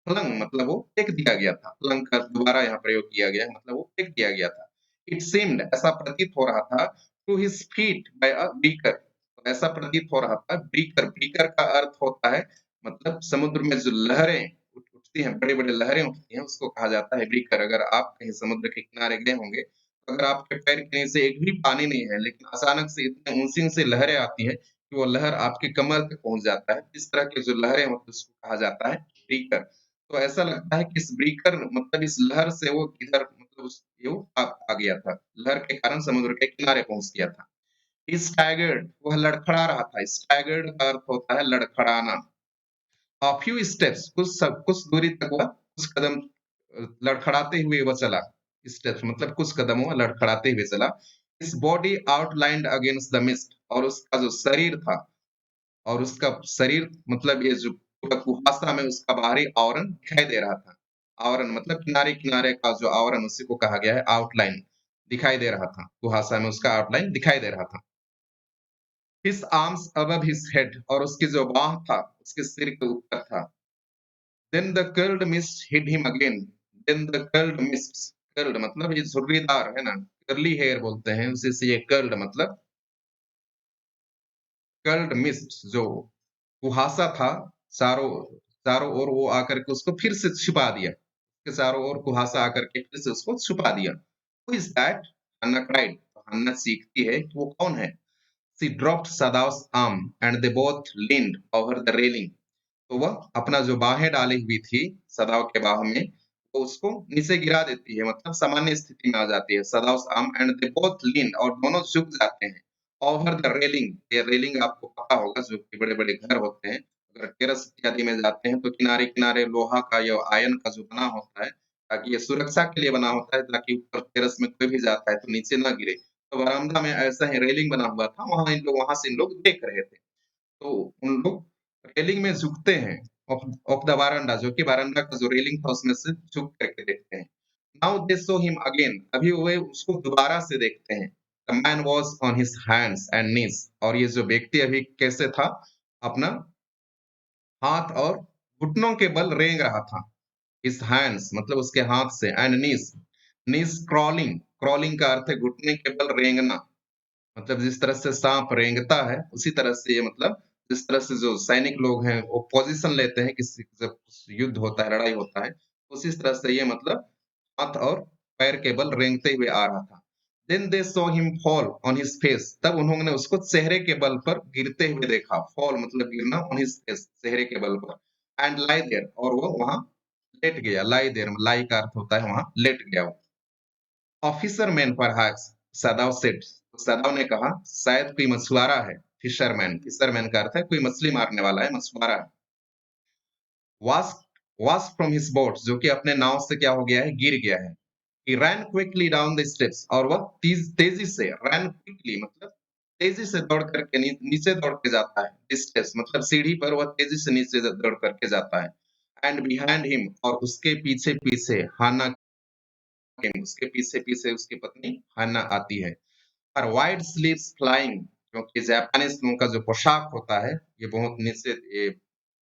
A: फ्लंग मतलब वो फेंक दिया गया था। फ्लंग का दोबारा यहाँ प्रयोग किया गया है, मतलब वो फेंक दिया गया था। इट सीम्ड, ऐसा प्रतीत हो रहा था, to his feet by a breaker, तो ऐसा प्रतीत हो रहा था। ब्रीकर, ब्रीकर का अर्थ होता है मतलब समुद्र में जो लहरें उठती हैं, बड़े-बड़े लहरें उठती हैं, उसको कहा जाता है ब्रीकर। अगर आप कहीं समुद्र के किनारे गए होंगे, तो अगर आपके पैर के नीचे एक भी पानी नहीं है, लेकिन अचानक से इतनी ऊँची-ऊँची लहरें आती हैं कि वो लहर आपके कमर तक पहुँच जाता है। इस तरह की जो लहरें होती हैं, उसको कहा जाता है ब्रीकर। तो ऐसा लगता है कि इस ब्रीकर मतलब इस लहर से वो इधर मतलब वो आ गया था। लहर के कारण समुद्र के किनारे पहुँच गया था। स्टैगर्ड, वह लड़खड़ा रहा था। स्टैगर्ड का अर्थ होता है लड़खड़ाना। A few steps, कुछ दूरी तक वह कुछ कदम लड़खड़ाते हुए वह चला। स्टेप्स मतलब कुछ कदम वह लड़खड़ाते हुए चला। His body outlined against the mist, और उसका जो शरीर था, और उसका शरीर मतलब ये जो पूरा कुहासा में उसका बाहरी आवरण दिखाई दे रहा था। आवरण मतलब किनारे-किनारे का जो आवरण उसी को कहा गया है आउटलाइन, दिखाई दे रहा था। कुहासा में उसका आउटलाइन दिखाई दे रहा था। His arms above his head, और उसकी जो बाह था उसके सिर के ऊपर था। Then the curled mist hid him again, then the curled mist, curled मतलब ये झुर्रीदार है ना, कर्ली हेयर बोलते हैं उसी से, ये कर्ल्ड मतलब कर्ल्ड मिस्ट जो कुहासा था, चारों चारों ओर वो आकर के उसको फिर से छिपा दिया। उसके चारों ओर कुहासा आकर के फिर से उसको छुपा दिया। Who is that? Hanna cried, Hanna चीखती है कि वो कौन है? She dropped Sadao's arm and they both leaned over the railing, तो वह अपना जो बाहें डाली हुई थी सदाओ के बाह में, तो उसको नीचे गिरा देती है, मतलब सामान्य स्थिति में आ जाती है। सदाओ's arm and they both leaned, और दोनों झुक जाते हैं। ओवर द रेलिंग, ये रेलिंग आपको पता होगा जो कि बड़े-बड़े घर होते हैं। अगर टेरेस इत्यादि में जाते हैं तो किनारे-किनारे लोहा का या आयरन का जो बना होता है, ताकि ये सुरक्षा के लिए बना होता है, ताकि ऊपर टेरेस में कोई भी जाता है तो नीचे ना गिरे। तो बरामदा में ऐसा ही रेलिंग बना हुआ था, वहाँ से इन लोग देख रहे थे। तो उन लोग रेलिंग में झुकते हैं, ऑफ ऑफ द बारंडा, जो कि बारंडा का जो रेलिंग था उसमें से झुक करके देखते हैं। Now they saw him again, अभी वे उसको दोबारा से देखते हैं। The man was on his hands and knees, और ये जो व्यक्ति अभी कैसे था, अपना हाथ और घुटनों के बल रेंग रहा था। हिज हैंड्स मतलब उसके हाथ से, and knees, knees crawling, crawling का अर्थ है घुटने के बल रेंगना, मतलब जिस तरह से सांप रेंगता है उसी तरह से ये मतलब जिस तरह से जो सैनिक लोग हैं वो पोजीशन लेते हैं किसी जब युद्ध होता है, लड़ाई होता है, उसी तरह से ये मतलब हाथ और पैर के बल रेंगते हुए आ रहा था। Then they saw him fall on his face, तब उन्होंने उसको चेहरे के बल पर गिरते हुए देखा, फॉल मतलब गिरना, ऑन हिज फेस चेहरे के बल पर, एंड लाई देयर और वो वहां लेट गया, लाई देयर लाई का अर्थ होता है वहां लेट गया वो। ऑफिसर मैन परहैप्स, सदाव सेड, सदाव ने कहा शायद कोई मछुआरा है, फिशरमैन, फिशरमैन का अर्थ है कोई मछली मारने वाला है, मछुआरा है। वास वास फ्रॉम हिज बोट, जो कि अपने नाव से क्या हो गया है, गिर गया है। He ran quickly down the steps, और वह तेजी से ran quickly मतलब तेजी से दौड़ करके नीचे दौड़ के जाता है, स्टेप्स मतलब सीढ़ी पर वह तेजी से नीचे दौड़ करके जाता है। एंड बिहाइंड हिम और उसके पीछे पीछे हाना केम, उसके पीछे पीछे उसकी पत्नी हाना आती है। और वाइड स्लीव्स फ्लाइंग, क्योंकि जापानीज लोगों का जो पोशाक होता है ये बहुत नीचे, ये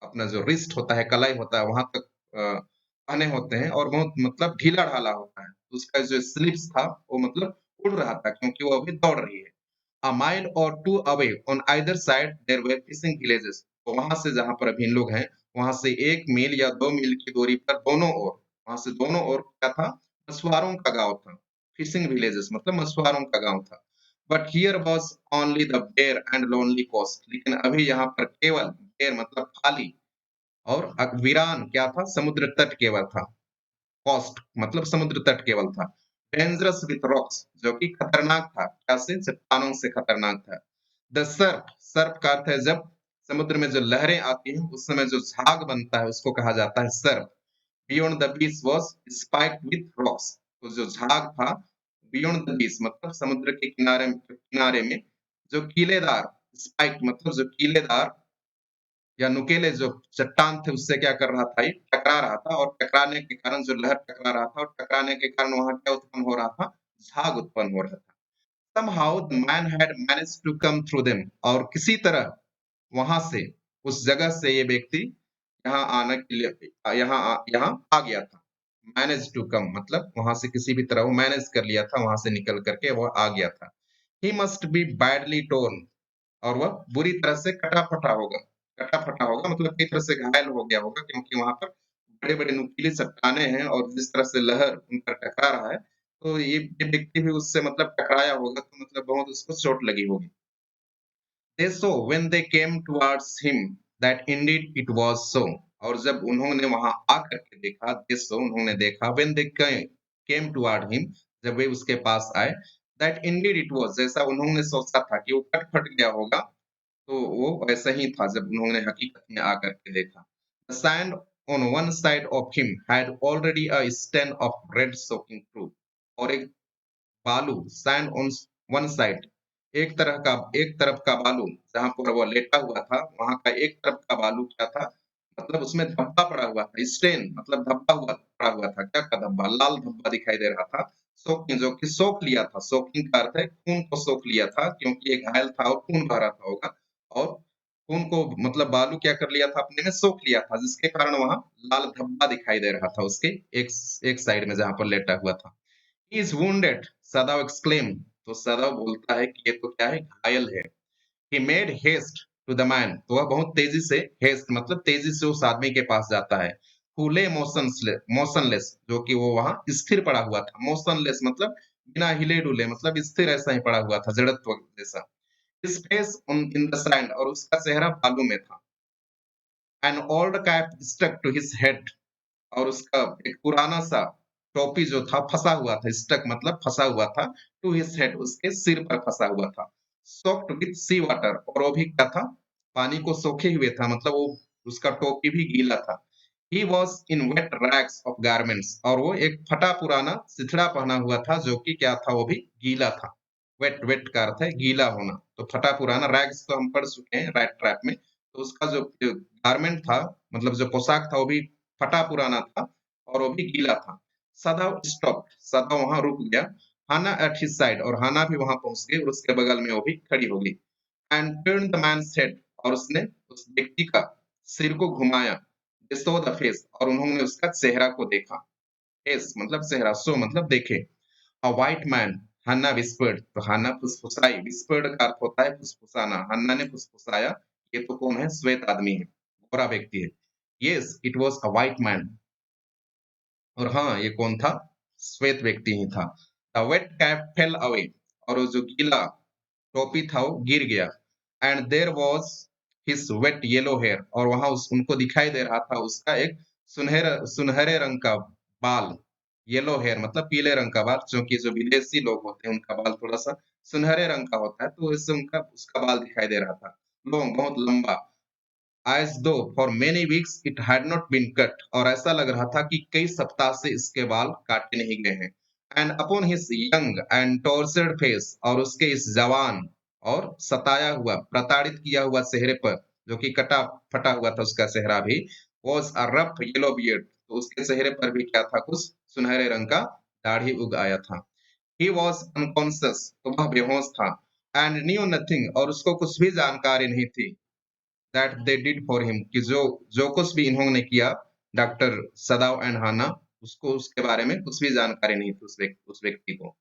A: अपना जो रिस्ट होता है, कलाई होता है वहां तक पहने होते हैं और बहुत मतलब ढीला ढाला होता है, तो उसका जो स्लीव्स था वो मतलब उड़ रहा था क्योंकि वो अभी दौड़ रही है। A mile or two away on either side there were fishing villages, तो वहां से जहां पर अभी इन लोग हैं वहां से 1 मील या 2 मील की दूरी पर दोनों ओर, वहां से दोनों ओर क्या था, मछुआरों का गांव था, फिशिंग विलेजेस मतलब मछुआरों का गांव था। But here was only the bare and lonely coast, लेकिन अभी यहाँ पर केवल बेयर मतलब खाली और वीरान क्या था, समुद्र तट केवल था, कॉस्ट मतलब समुद्र तट केवल था। डेंजरस विथ रॉक्स, जो कि खतरनाक था, क्या से, चट्टानों से खतरनाक था। द सर्प, सर्प का अर्थ है जब समुद्र में जो लहरें आती हैं उस समय जो झाग बनता है उसको कहा जाता है सर्प। Beyond the beach was spiked with rocks, तो जो झाग था बियॉन्ड द बीच मतलब समुद्र के किनारे में जो कीलेदार, स्पाइक मतलब जो कीलेदार या नुकेले जो चट्टान थे उससे क्या कर रहा था, ये टकरा रहा था, और टकराने के कारण जो लहर टकरा रहा था और टकराने के कारण वहां क्या उत्पन्न हो रहा था, झाग उत्पन्न हो रहा था। Somehow the man had managed to come through them, और किसी तरह वहां से, उस जगह से ये व्यक्ति यहाँ आने के लिए यहाँ आ गया था। मैनेज टू कम मतलब वहां से किसी भी तरह वो मैनेज कर लिया था, वहां से निकल करके वो आ गया था। He must be badly torn, और वह बुरी तरह से कटा-फटा होगा। कटा-फटा होगा मतलब कई तरह से घायल हो गया होगा क्योंकि वहाँ पर बड़े-बड़े नुकीली चट्टानें हैं और जिस तरह से लहर उन पर टकरा रहा है, तो ये व्यक्ति भी उससे मतलब टकराया होगा तो मतलब बहुत उसको चोट लगी होगी। They saw when they came towards him that indeed it was so, और जब उन्होंने वहां आकर के देखा, they saw उन्होंने देखा, when they came toward him जब वे उसके पास आए, that indeed it was जैसा उन्होंने सोचा था कि वो कट फट गया होगा, तो वो वैसा ही था जब उन्होंने हकीकत में आकर के देखा। The sand on one side of him had already a stain of red soaking through, और एक बालू, सैंड ऑन वन साइड, एक तरफ का बालू जहां पर वो लेटा हुआ था वहां का एक तरफ का बालू क्या था, मतलब उसमें धब्बा पड़ा हुआ था, स्टेन मतलब धब्बा हुआ पड़ा हुआ था, क्या का धब्बा, लाल धब्बा दिखाई दे रहा था। सोकिंग जो कि सोख लिया था, सोकिंग का अर्थ है खून को सोख लिया था क्योंकि ये घायल था और खून बह रहा था होगा, और खून को मतलब बालू क्या कर लिया था, अपने में सोख लिया था, जिसके कारण वहां लाल धब्बा दिखाई दे रहा था उसके एक एक साइड में जहां पर लेटा हुआ था। He is wounded, सदाव exclaim, तो सदाव बोलता है कि ये तो क्या है, घायल है। He made haste to the man, तो वह बहुत तेजी से, haste मतलब तेजी से उस आदमी के पास जाता है। Who lay motionless, जो कि वो वहां स्थिर पड़ा हुआ था, motionless मतलब बिना हिले डुले मतलब स्थिर ऐसा ही पड़ा हुआ था, जड़त्व जैसा। His face in the sand, और उसका चेहरा बालू में था। An old cap stuck to his head, और उसका एक पुराना सा टोपी जो था फंसा हुआ था, स्टक मतलब फंसा हुआ था, टू हिज हेड उसके सिर पर फंसा हुआ था। सोक्ड विथ सी वाटर, और वो भी क्या था, पानी को सोखे हुए था, मतलब वो उसका टोपी भी गीला था। He was in wet rags of garments, और वो एक फटा पुराना सिथड़ा पहना हुआ था जो कि क्या था, वो भी गीला था। वेट, वेट का अर्थ है गीला होना, तो फटा पुराना, रैग्स तो हम पढ़ चुके हैं रैट ट्रैप में, तो उसका जो गारमेंट था मतलब जो पोशाक था वो भी फटा पुराना था और वो भी गीला था। सदा स्टॉप, सदा वहां रुक गया। हाना एट हिज साइड, और हाना भी वहां पहुंच गई और उसके बगल में वो भी खड़ी हो गई। And turn the man's head, और उसने उस व्यक्ति का सिर को घुमाया। दे सॉ द फेस और उन्होंने उसका चेहरा को देखा। फेस मतलब चेहरा, सो मतलब देखे। अ व्हाइट मैन, हन्ना विस्पर्ड, तो हन्ना फुसफुसाई, विस्पर्ड का अर्थ होता है फुसफुसाना। हन्ना ने फुसफुसाया, ये तो कौन है? श्वेत आदमी है, गोरा व्यक्ति है। Yes, it was a white man. और हाँ, ये कौन था? श्वेत व्यक्ति ही था। The wet cap fell away, और वो जो गीला टोपी था वो गिर गया। And there was his wet yellow hair, और वहां उनको दिखाई दे रहा था उसका एक सुनहरे सुनहरे रंग का बाल। येलो हेयर मतलब पीले रंग का बाल, क्योंकि जो विदेशी लोग होते हैं उनका बाल थोड़ा सा सुनहरे रंग का होता है, तो इससे उनका उसका बाल दिखाई दे रहा था। लॉन्ग, बहुत लंबा। as though for many weeks it had not been cut, और ऐसा लग रहा था कि कई सप्ताह से इसके बाल काटे नहीं गए हैं। And upon his young and tortured face, और उसके इस जवान और सताया हुआ, प्रताड़ित किया हुआ चेहरे पर, जो कि कटा फटा हुआ था उसका चेहरा भी, was a rough yellow beard, तो उसके चेहरे पर भी क्या था? कुछ सुनहरे रंग का दाढ़ी उग आया था। He was unconscious, तो वह बेहोश था। And knew nothing, और उसको कुछ भी जानकारी नहीं थी। That they did for him, कि जो जो कुछ भी इन्होंने किया डॉक्टर सदाव एंड हाना, उसको उसके बारे में कुछ भी जानकारी नहीं थी उस व्यक्ति को।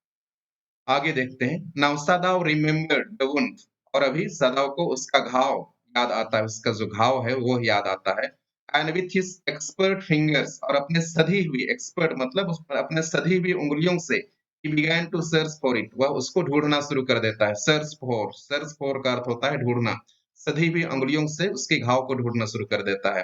A: आगे देखते हैं। नाउ सदाव रिमेम्बर्ड द वुंड, और अभी सदाव को उसका घाव याद आता है, उसका जो घाव है वो याद आता है। And with his expert fingers, और अपने सधी हुई, एक्सपर्ट मतलब अपने सधी हुई उंगलियों से, he began to search for it, वह उसको ढूंढना शुरू कर देता है। सर्च फॉर का अर्थ होता है ढूंढना। सधी हुई उंगलियों से उसके घाव को ढूंढना शुरू कर देता है।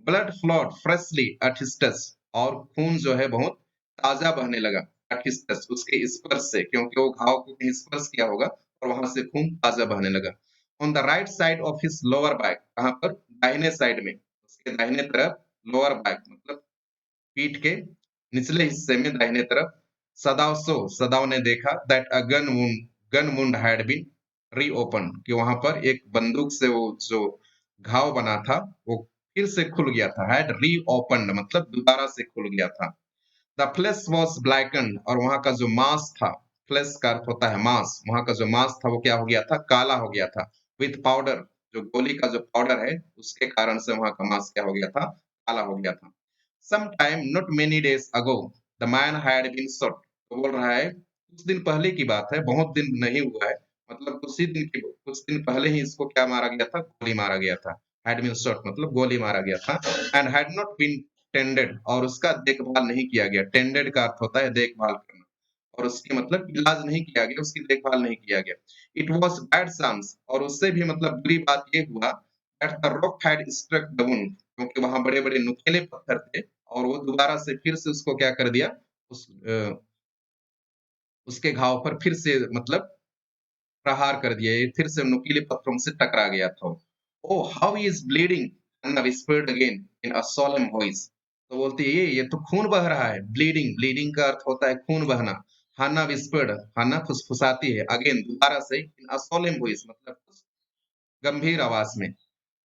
A: Blood flawed freshly at his touch, और खून जो है बहुत ताजा बहने लगा। एट हिज टच, उसके स्पर्श से, क्योंकि वो घाव को कहीं स्पर्श किया होगा और वहां से खून ताजा बहने लगा। On the right side of his lower back, कहां पर? दाहिने साइड में, उसके दाहिने तरफ। लोअर बैक मतलब पीठ के निचले हिस्से में दाहिने तरफ। सदाव ने देखा that a gun wound had been reopen, कि वहां पर एक बंदूक से वो जो घाव बना था वो फिर से खुल गया था। हैड रीओपन्ड मतलब दोबारा से खुल गया था। द फ्लेश वॉज ब्लैकन्ड, और वहां का जो मांस था, फ्लेश का अर्थ होता है मांस, वहां का जो मांस था वो क्या हो गया था? काला हो गया था। विथ पाउडर, जो गोली का जो पाउडर है उसके कारण से वहां का मांस क्या हो गया था? काला हो गया था। Some time not many days ago the man had been shot, तो बोल रहा है कुछ दिन पहले की बात है, बहुत दिन नहीं हुआ है, मतलब कुछ दिन पहले ही इसको क्या मारा गया था? गोली मारा गया था। हैड बीन शॉट मतलब गोली मारा गया था। And had not been tended, और उसका देखभाल नहीं किया गया। टेंडेड का अर्थ होता है देखभाल करना, और उसकी मतलब इलाज नहीं किया गया, उसकी देखभाल नहीं किया गया। इट वाज बैड चांस, और उससे भी मतलब बुरी बात ये हुआ that the rock had struck the wound, क्योंकि वहां बड़े-बड़े नुकीले पत्थर थे, और वो दोबारा से फिर से उसको क्या कर दिया? उसके घाव पर फिर से मतलब प्रहार कर दिया, ये फिर से नुकीले पत्थरों से टकरा गया था। Oh how he is bleeding, Anna whispered again in a solemn voice, तो बोलती है ये तो खून बह रहा है। ब्लीडिंग, ब्लीडिंग का अर्थ होता है खून बहना। हन्ना विस्पर्ड, हन्ना फुसफुसाती है। अगेन दोबारा से, इन अ सोlemn वॉइस मतलब गंभीर आवाज में।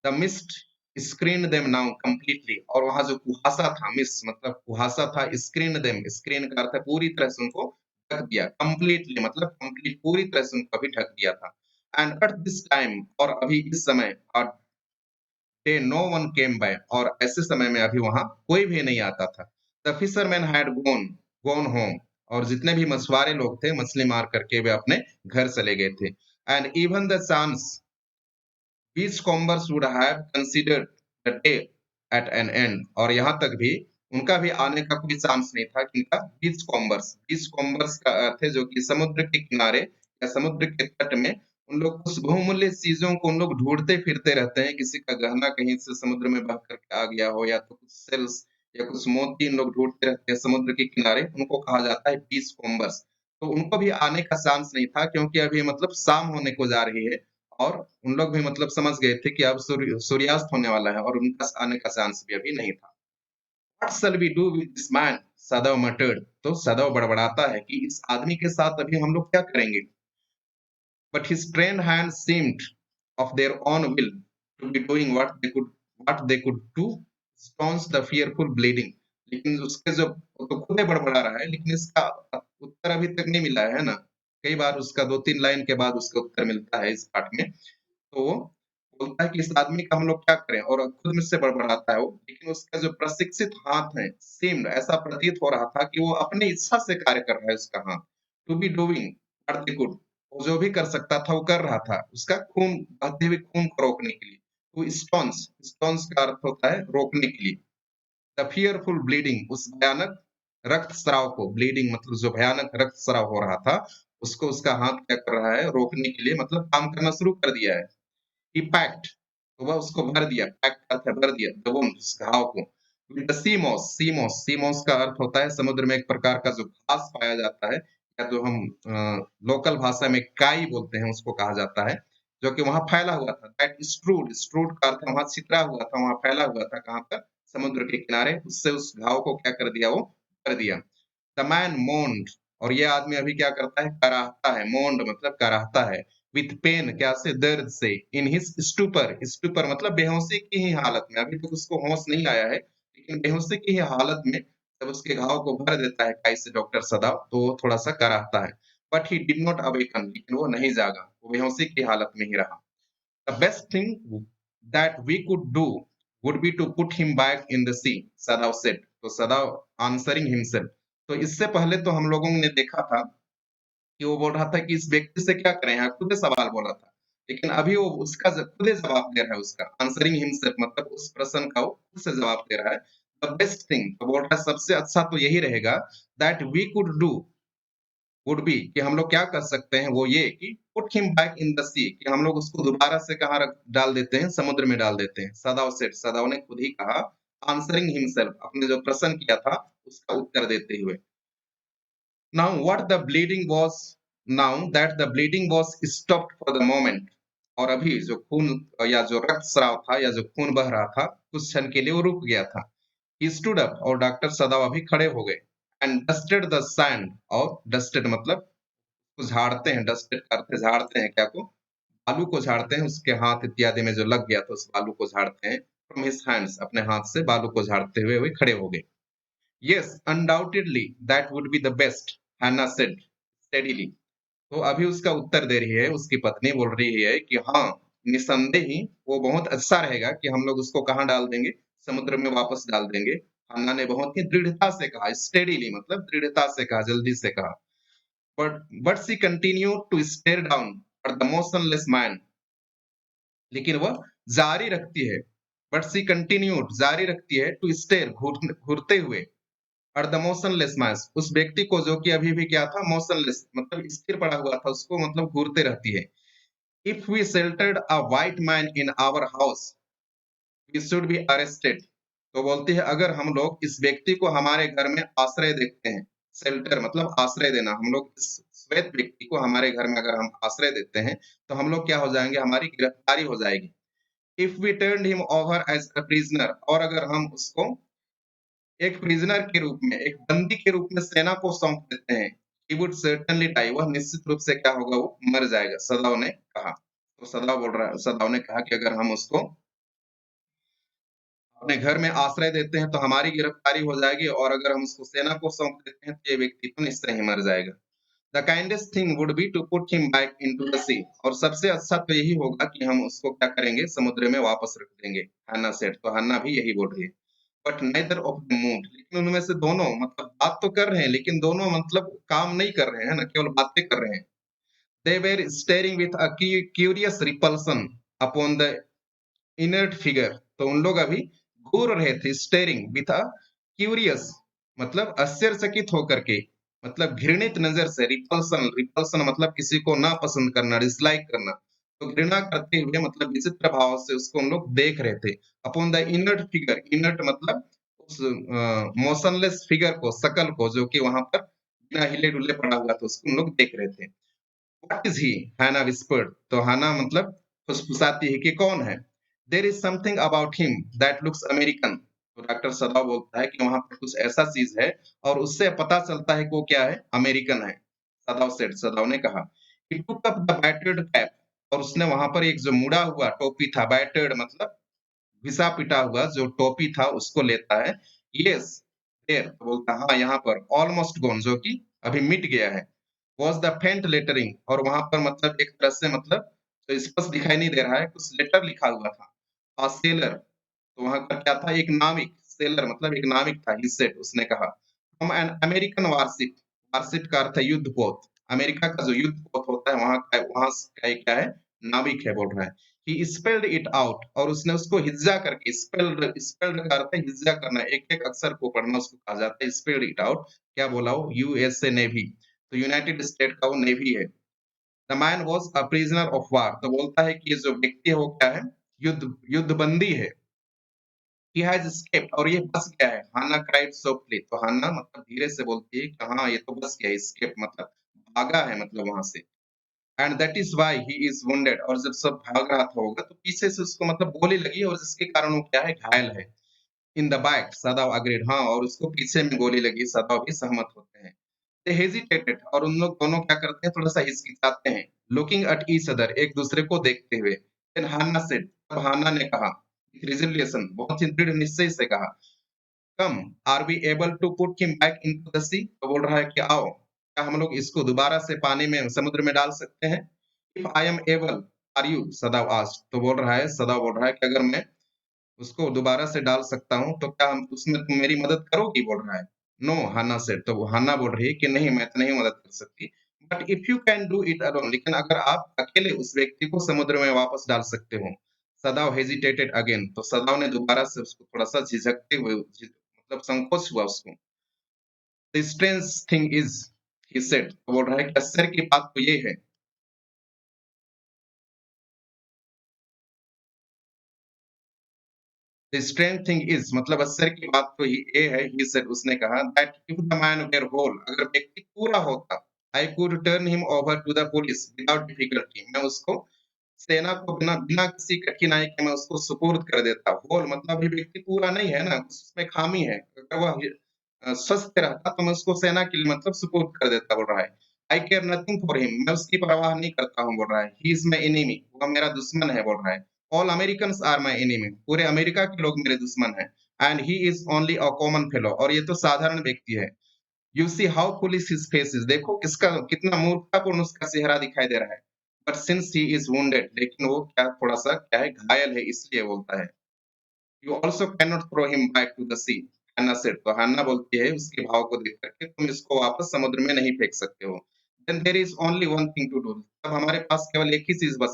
A: The mist screen them now completely, और वहां जो कुहासा था, मिस्ट मतलब कुहासा था, स्क्रीन देम, स्क्रीन का अर्थ है पूरी तरह से उनको ढक दिया। कंप्लीटली मतलब कंप्लीट, पूरी तरह से उनको अभी ढक दिया था। एंड एट दिस टाइम, और अभी इस समय, और day no one came by, और ऐसे समय में अभी वहां कोई भी नहीं आता था। The fisherman had gone home, और जितने भी मछुआरे लोग थे मछली मार करके वे अपने घर चले गए थे। And even the chance beachcombers would have considered the day at an end, और यहाँ तक भी उनका भी आने का कोई चांस नहीं था। किनका? बीचकॉम्बर्स का अर्थ है जो कि समुद्र के किनारे या समुद्र के तट में उन लोग कुछ बहुमूल्य चीजों को उन लोग ढूंढते फिरते रहते हैं। किसी का गहना कहीं से समुद्र में बह करके आ गया हो, या तो कुछ सेल्स या कुछ मोती इन लोग ढूंढते रहते हैं समुद्र के किनारे, उनको कहा जाता है बीचकॉम्बर्स। तो उनको भी आने का चांस नहीं था, क्योंकि अभी मतलब शाम होने को जा रही है, और उन लोग भी मतलब समझ गए थे कि अब सूर्यास्त होने वाला है, और उनका आने का चांस भी अभी नहीं था। What shall we do with this man, Sadao muttered, तो सदैव बड़बड़ाता है कि इस आदमी के साथ अभी हम लोग क्या करेंगे। But his trained hand seemed of their own will to be doing what they could to staunch the fearful bleeding, लेकिन उसके जो, वो तो खुद ही बड़बड़ा रहा है, लेकिन इसका उत्तर अभी तक नहीं मिला है ना। कई बार उसका 2-3 लाइन के बाद उसका उत्तर मिलता है इस पाठ में। तो बोलता है कि इस आदमी का हम लोग क्या करें और खुद मुझसे बड़बड़ाता है वो, लेकिन उसका जो प्रशिक्षित हाथ है, सेम्ड ऐसा प्रतीत हो रहा था कि वो अपनी इच्छा से कार्य कर रहा है उसका हाथ। To be doing what they could, वो जो भी कर सकता था वो कर रहा था, उसका खून बहते हुए खून को रोकने के लिए। तो स्टोन्स, स्टोन्स का अर्थ होता है रोकने के लिए। द फियरफुल ब्लीडिंग, उस भयानक रक्तस्राव को, ब्लीडिंग मतलब जो भयानक रक्तस्राव हो रहा था, उसको उसका हाथ क्या कर रहा है रोकने के लिए, मतलब काम करना शुरू कर दिया है। ही पैक्ड, तो वह उसको भर दिया, पैक का अर्थ है भर दिया, द वुंड उस घाव को, with the sea moss, sea moss, sea moss का अर्थ होता है समुद्र में एक प्रकार का जो घास पाया जाता है, या जो हम लोकल भाषा में काई बोलते हैं उसको कहा जाता है, जो कि वहाँ फैला हुआ था। दैट स्ट्रूड, स्ट्रूड का अर्थ है वहाँ छितरा हुआ था, वहाँ फैला हुआ था, कहाँ पर? समुद्र के किनारे। उससे उस घाव को क्या कर दिया वो? कर दिया। द मैन मोन्ड, और ये आदमी अभी क्या करता है? कराहता है। मोन्ड मतलब कराहता है। विथ पेन, क्या से? दर्द से। इन हिज स्टूपर, स्टूपर मतलब बेहोशी की ही हालत में, अभी तक उसको होश नहीं आया है, लेकिन बेहोशी की ही हालत में जब उसके घाव को भर देता है काई से डॉक्टर सदाव, तो वो थोड़ा सा कराहता है। But he did not awaken, लेकिन वो नहीं जागा, वो बेहोशी की हालत में ही रहा। The best thing that we could do would be to put him back in the sea, Sadao said, तो सदाव आंसरिंग हिमसेल्फ, तो इससे पहले तो हम लोगों ने देखा था कि वो बोल रहा था कि इस व्यक्ति से क्या करें, यहाँ खुद सवाल बोला था। लेकिन अभी वो उसका खुद जवाब दे रहा है, उसका आंसरिंग हिमसेल्फ मतलब उस प्रश्न का वो खुद से जवाब दे रहा है। द बेस्ट थिंग, तो बोल रहा है सबसे अच्छा तो यही रहेगा, that we could do, would be, कि हम लोग क्या कर सकते हैं, वो ये कि put him back in the sea, कि हम लोग उसको दोबारा से कहाँ रख डाल देते हैं, समुद्र में डाल देते हैं। सदाव सेठ, सदाव ने खुद ही कहा, आंसरिंग हिमसेल्फ, अपने जो प्रश्न किया था उसका उत्तर देते हुए। Now what the bleeding was, now that the bleeding was stopped for the moment, और अभी जो खून या जो रक्तस्राव था या जो खून बह रहा था, कुछ क्षण के लिए वो रुक गया था। He stood up, और डॉक्टर सदाव अभी खड़े हो गए। And dusted the sand, और dusted मतलब को झाड़ते हैं, dusted का अर्थ है झाड़ते हैं क्या को? बालू को झाड़ते हैं, उसके हाथ इत्यादि में जो लग गया था उस बालू को झाड़ते हैं। From his hands, अपने हाथ से बालू को झाड़ते हुए वे खड़े हो गए। Yes, undoubtedly that would be the best, Hannah said steadily. तो अभी उसका उत्तर दे रही है, उसकी पत्नी बोल रही है कि हाँ, निसंदेह ही वो बहुत अच्छा रहेगा कि हम लोग उसको कहाँ डाल देंगे? समुद्र में वापस डाल देंगे। हन्ना ने बहुत ही दृढ़ता से कहा, स्टेडीली मतलब दृढ़ता से कहा, जल्दी से कहा। But she continued to stare down at the motionless man, लेकिन वह जारी रखती है। बट शी कंटिन्यूड, जारी रखती है टू स्टेयर, घूरते हुए, और द मोशनलेस मास, उस व्यक्ति को जो कि अभी भी क्या था? मोशनलेस मतलब स्थिर पड़ा हुआ था, उसको मतलब घूरते रहती है। If we sheltered a white man in our house, we should be arrested, तो बोलती है अगर हम लोग इस व्यक्ति को हमारे घर में आश्रय देते हैं, शेल्टर मतलब आश्रय देना, हम लोग इस श्वेत व्यक्ति को हमारे घर में अगर हम आश्रय देते हैं, तो हम लोग क्या हो जाएंगे? हमारी गिरफ्तारी हो जाएगी। If we turn him over as a prisoner, और अगर हम उसको एक प्रिजनर के रूप में, एक बंदी के रूप में सेना को सौंप देते हैं, he would certainly die, वह निश्चित रूप से क्या होगा? वो मर जाएगा, सदाव ने कहा। तो सदाव बोल रहा है, सदाव ने कहा कि अगर हम उसको अपने घर में आश्रय देते हैं तो हमारी गिरफ्तारी हो जाएगी, और अगर हम उसको सेना को सौंप देते हैं तो ये व्यक्ति तो निश्चय ही मर जाएगा। The kindest thing would be to put him back into the sea, और सबसे अच्छा तो यही होगा कि हम उसको क्या करेंगे? समुद्र में वापस रख देंगे। हन्ना सेड, तो हन्ना भी यही बोल रही है। But neither of the moved, लेकिन उनमें से दोनों मतलब बात तो कर रहे हैं, लेकिन दोनों मतलब काम नहीं कर रहे हैं ना, केवल बातें कर रहे हैं। They were steering with a curious repulsion upon the inert figure, तो उन लोग अभी घूर रहे थे, स्टेरिंग विथ अ क्यूरियस मतलब आश्चर्यचकित होकर के, मतलब घृणित नजर से, रिपल्सन, रिपल्सन मतलब किसी को ना पसंद करना, डिसलाइक करना, तो घृणा करते हुए मतलब विचित्र भाव से उसको उन लोग देख रहे थे। Upon the inert figure, inert मतलब उस मोशनलेस फिगर को, शकल को, जो कि वहां पर बिना हिले डुले पड़ा हुआ था, उसको उन लोग देख रहे थे। What is he? हैना विस्पर्ड, तो हैना मतलब फुसफुसाती है कि कौन है? There is something about him that looks American, तो डॉक्टर सदाव बोलता है कि वहां पर कुछ ऐसा चीज है, और उससे पता चलता है कि वो क्या है? अमेरिकन है। सदाव सेठ, सदाव ने कहा। He took up the battered cap, और उसने वहां पर एक जो मुड़ा हुआ टोपी था, बैटर्ड मतलब घिसा पिटा हुआ जो टोपी था, उसको लेता है। यस देयर, तो बोलता है हाँ यहाँ पर, ऑलमोस्ट गॉन, जो कि अभी मिट गया है। वॉज द फेंट लेटरिंग, और वहां पर मतलब एक तरह से मतलब तो स्पष्ट दिखाई नहीं दे रहा है, कुछ लेटर लिखा हुआ था। सेलर तो वहाँ पर क्या था एक नाविक, सेलर मतलब एक नाविक था, ही सेड उसने कहा, from an American warship, warship का अर्थ है युद्धपोत। अमेरिका का जो युद्धपोत होता है वहाँ का एक क्या है, नाविक है बोल रहा है। ही स्पेल्ड इट आउट और उसने उसको हिज्जा करके स्पेल्ड स्पेल्ड का अर्थ है हिज्जा करना, एक-एक अक्षर को पढ़ना उसको कहा जाता है, स्पेल्ड इट आउट क्या बोला वो यूएसए नेवी, तो यूनाइटेड स्टेट का वो नेवी है। The man was a prisoner of वार तो बोलता है कि ये जो व्यक्ति है वो क्या है? युद्ध बंदी है। ही हैज़ एस्केप्ड और ये बच गया है। हन्ना क्राइड सॉफ्टली तो हन्ना मतलब धीरे से बोलती है कि हाँ, ये तो बच गया है, एस्केप मतलब भागा है मतलब वहाँ से। And that is why he is wounded और जब सब भाग रहा था होगा तो पीछे से उसको मतलब गोली लगी और जिसके कारण वो क्या है घायल है। इन द बैक सदाव अग्रीड हाँ, और उसको पीछे में गोली लगी, सदाव भी सहमत होते हैं। दे हेजिटेटेड और उन लोग दोनों क्या करते हैं थोड़ा-सा हिचकिचाते हैं, लुकिंग एट ईच अदर एक-दूसरे को देखते हुए। देन हान्ना सेड तब हान्ना ने कहा, रेज़िलिएशन बहुत ही दृढ़ निश्चय से कहा, come are we able to put him back into the sea तो बोल रहा है कि आओ, क्या हम लोग इसको दोबारा से पानी में समुद्र में डाल सकते हैं? If I am able are you? Sadao asked तो बोल रहा है सदाव बोल रहा है कि अगर मैं उसको दोबारा से डाल सकता हूँ, तो क्या हम उसमें तुम मेरी मदद करोगी? बोल रहा है। नो, हन्ना सेड तो वो हन्ना बोल रही है कि नहीं, मैं तो नहीं मदद कर सकती। But if you can do it alone लेकिन अगर आप अकेले उस व्यक्ति को समुद्र में वापस डाल सकते हो। सदाव हेजिटेटेड अगेन तो सदाव ने दोबारा से उसको थोड़ा-सा झिझकते हुए मतलब संकोच हुआ उसको। The strange thing is he said तो बोल रहा है कि आश्चर्य की बात तो ये है द स्ट्रेंज थिंग इज़ मतलब आश्चर्य की बात तो ये है ही सेड उसने कहा that if the man were whole अगर व्यक्ति पूरा होता, I could turn him over to the police without difficulty मैं उसको सेना को बिना बिना किसी कठिनाई के मैं उसको सुपुर्द कर देता। होल मतलब ये व्यक्ति पूरा नहीं है ना, उसमें खामी है। अगर वह स्वस्थ रहता तो मैं उसको सेना के लिए मतलब सुपुर्द कर देता बोल रहा है। आई केयर नथिंग फॉर हिम मैं उसकी परवाह नहीं करता हूँ बोल रहा है। ही इज़ माय एनिमी वह मेरा दुश्मन है बोल रहा है। All Americans are my enemy पूरे अमेरिका के लोग मेरे दुश्मन हैं। And he is only a common fellow और ये तो साधारण व्यक्ति है। You see how foolish his face is देखो किसका कितना मूर्खतापूर्ण उसका चेहरा दिखाई दे रहा है। But since he is wounded लेकिन वो क्या थोड़ा-सा क्या है घायल है इसलिए बोलता है। You also can not throw him back to the sea Hana said तो हन्ना बोलती है उसके भाव को देख करके तुम इसको वापस समुद्र में नहीं फेंक सकते हो। Then there is only one thing to do तब हमारे पास केवल एक ही चीज़ बचा